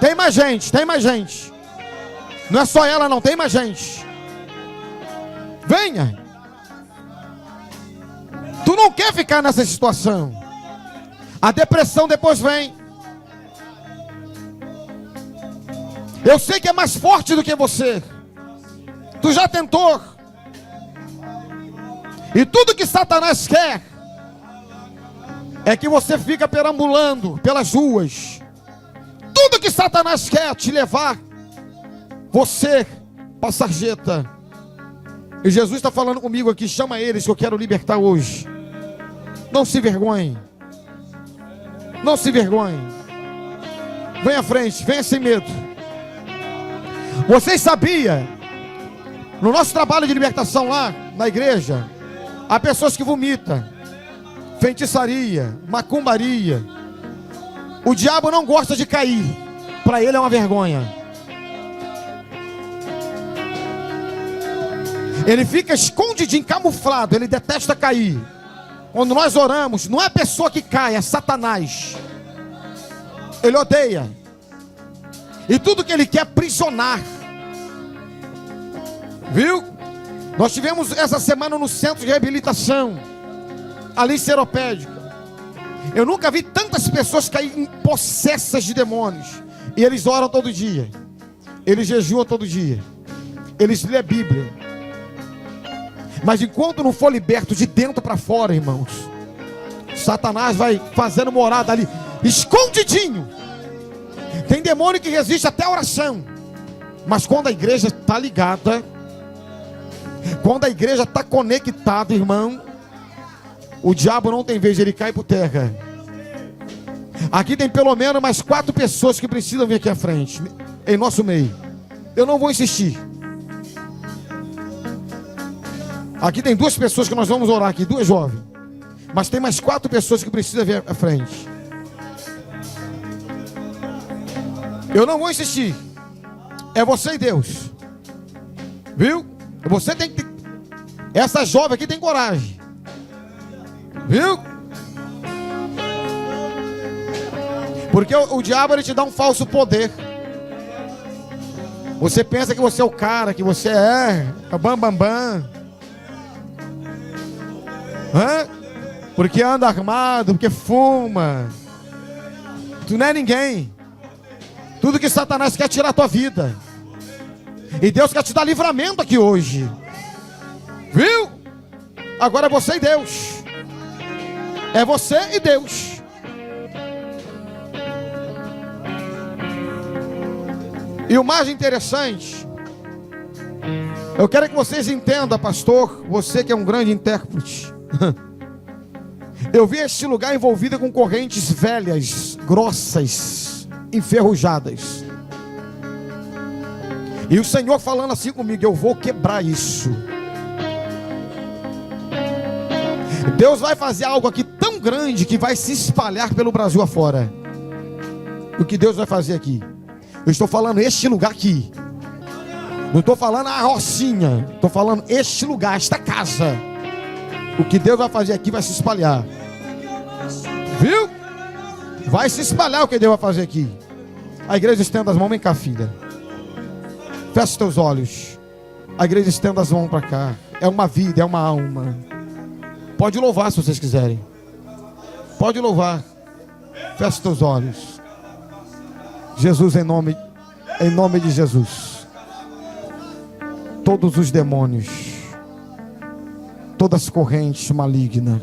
Tem mais gente, tem mais gente. Não é só ela não, tem mais gente. Venha. Tu não quer ficar nessa situação. A depressão depois vem. Eu sei que é mais forte do que você. Tu já tentou. E tudo que Satanás quer é que você fica perambulando pelas ruas. Tudo que Satanás quer te levar, você para a sarjeta. E Jesus está falando comigo aqui, chama eles que eu quero libertar hoje. Não se vergonhe. Não se vergonhe. Venha à frente, venha sem medo. Vocês sabiam, no nosso trabalho de libertação lá na igreja, há pessoas que vomitam, feitiçaria, macumbaria. O diabo não gosta de cair, para ele é uma vergonha. Ele fica escondidinho, camuflado, ele detesta cair. Quando nós oramos, não é a pessoa que cai, é Satanás. Ele odeia. E tudo que ele quer é aprisionar. Viu? Nós tivemos essa semana no centro de reabilitação, ali em Seropédica. Eu nunca vi tantas pessoas caírem possessas de demônios. E eles oram todo dia. Eles jejuam todo dia. Eles lêem a Bíblia. Mas enquanto não for liberto de dentro para fora, irmãos, Satanás vai fazendo morada ali, escondidinho. Tem demônio que resiste até a oração. Mas quando a igreja está ligada, quando a igreja está conectada, irmão, o diabo não tem vez, ele cai por terra. Aqui tem pelo menos mais 4 pessoas que precisam vir aqui à frente, em nosso meio. Eu não vou insistir. Aqui tem 2 pessoas que nós vamos orar aqui, 2 jovens. Mas tem mais 4 pessoas que precisam vir à frente. Eu não vou insistir. É você e Deus. Viu? Você tem que ter... Essa jovem aqui tem coragem. Viu? Porque o diabo ele te dá um falso poder. Você pensa que você é o cara, que você é bam bam bam. Hã? Porque anda armado, porque fuma. Tu não é ninguém. Tudo que Satanás quer é tirar a tua vida. E Deus quer te dar livramento aqui hoje. Viu? Agora é você e Deus. É você e Deus. E o mais interessante, eu quero que vocês entendam, pastor, você que é um grande intérprete. Eu vi este lugar envolvido com correntes velhas, grossas, enferrujadas. E o Senhor falando assim comigo: eu vou quebrar isso. Deus vai fazer algo aqui tão grande que vai se espalhar pelo Brasil afora. O que Deus vai fazer aqui? Eu estou falando este lugar aqui. Não estou falando a rocinha. Estou falando este lugar, esta casa. O que Deus vai fazer aqui vai se espalhar. Viu? Vai se espalhar o que Deus vai fazer aqui. A igreja estenda as mãos. Vem cá, filha. Feche os teus olhos. A igreja estenda as mãos para cá. É uma vida, é uma alma. Pode louvar se vocês quiserem. Pode louvar. Feche os teus olhos. Jesus, em nome de Jesus. Todos os demônios, todas as correntes malignas,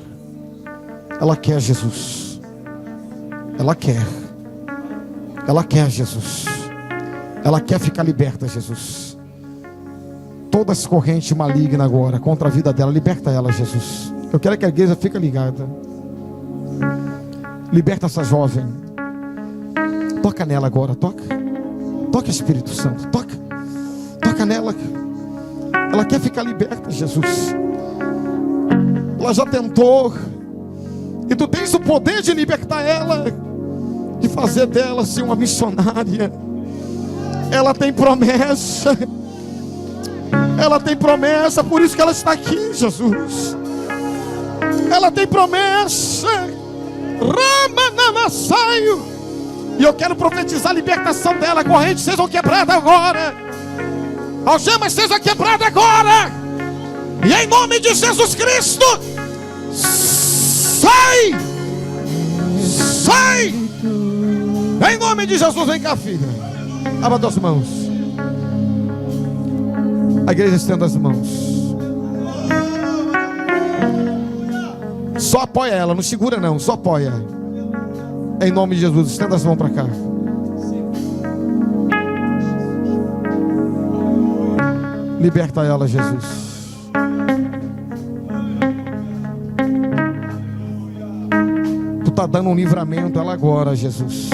ela quer Jesus. Ela quer Jesus. Ela quer ficar liberta, Jesus. Todas as correntes malignas agora contra a vida dela, liberta ela, Jesus. Eu quero que a igreja fique ligada. Liberta essa jovem. Toca nela agora, toca. Toca, Espírito Santo, toca. Toca nela. Ela quer ficar liberta, Jesus. Ela já tentou. E tu tens o poder de libertar ela, de fazer dela assim uma missionária. Ela tem promessa. Ela tem promessa, por isso que ela está aqui, Jesus. Ela tem promessa. Ramanamassaio. E eu quero profetizar a libertação dela. Correntes sejam quebradas agora. Algemas sejam quebradas agora. E em nome de Jesus Cristo, sai. Sai. Em nome de Jesus, vem cá, filha. Abra tuas mãos. A igreja estenda as mãos. Só apoia ela, não segura não, só apoia. Em nome de Jesus, estenda as mãos para cá. Liberta ela, Jesus. Tu está dando um livramento a ela agora, Jesus.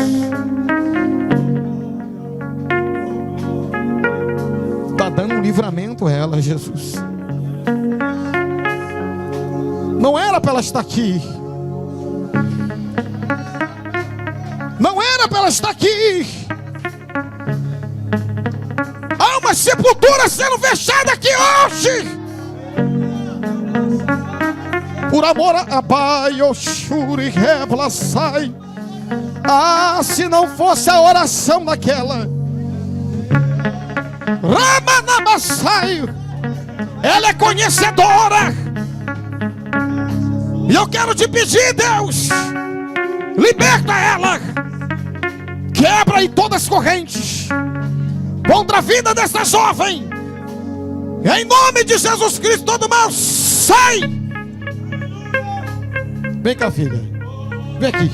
Está dando um livramento a ela, Jesus. Não era para ela estar aqui. Não era para ela estar aqui. Há uma sepultura sendo fechada aqui hoje. Por amor a Baioshuri Reblaçai. Ah, se não fosse a oração daquela Ramanamassaio, ela é conhecedora. E eu quero te pedir, Deus, liberta ela. Quebra em todas as correntes contra a vida dessa jovem. Em nome de Jesus Cristo, todo mal sai. Vem cá, filha. Vem aqui.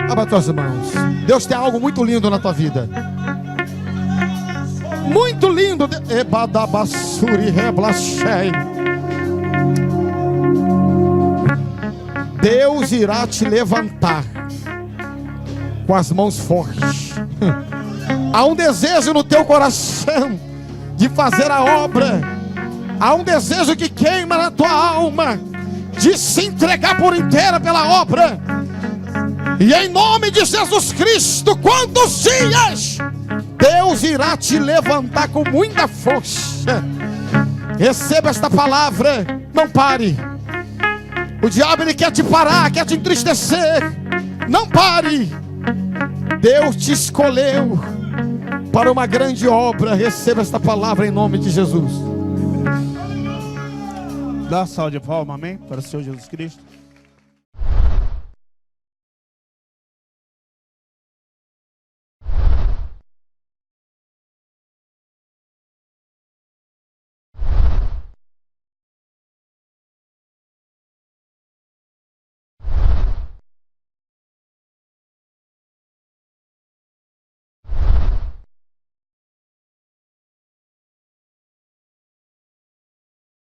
Abra tuas mãos. Deus tem algo muito lindo na tua vida. Muito lindo. Ebadabassuri Reblachei. Deus irá te levantar com as mãos fortes. Há um desejo no teu coração de fazer a obra. Há um desejo que queima na tua alma de se entregar por inteira pela obra. E em nome de Jesus Cristo, quantos dias Deus irá te levantar com muita força. Receba esta palavra. Não pare. O diabo ele quer te parar, quer te entristecer. Não pare. Deus te escolheu para uma grande obra. Receba esta palavra em nome de Jesus. Dá uma salva de palmas, amém? Para o Senhor Jesus Cristo.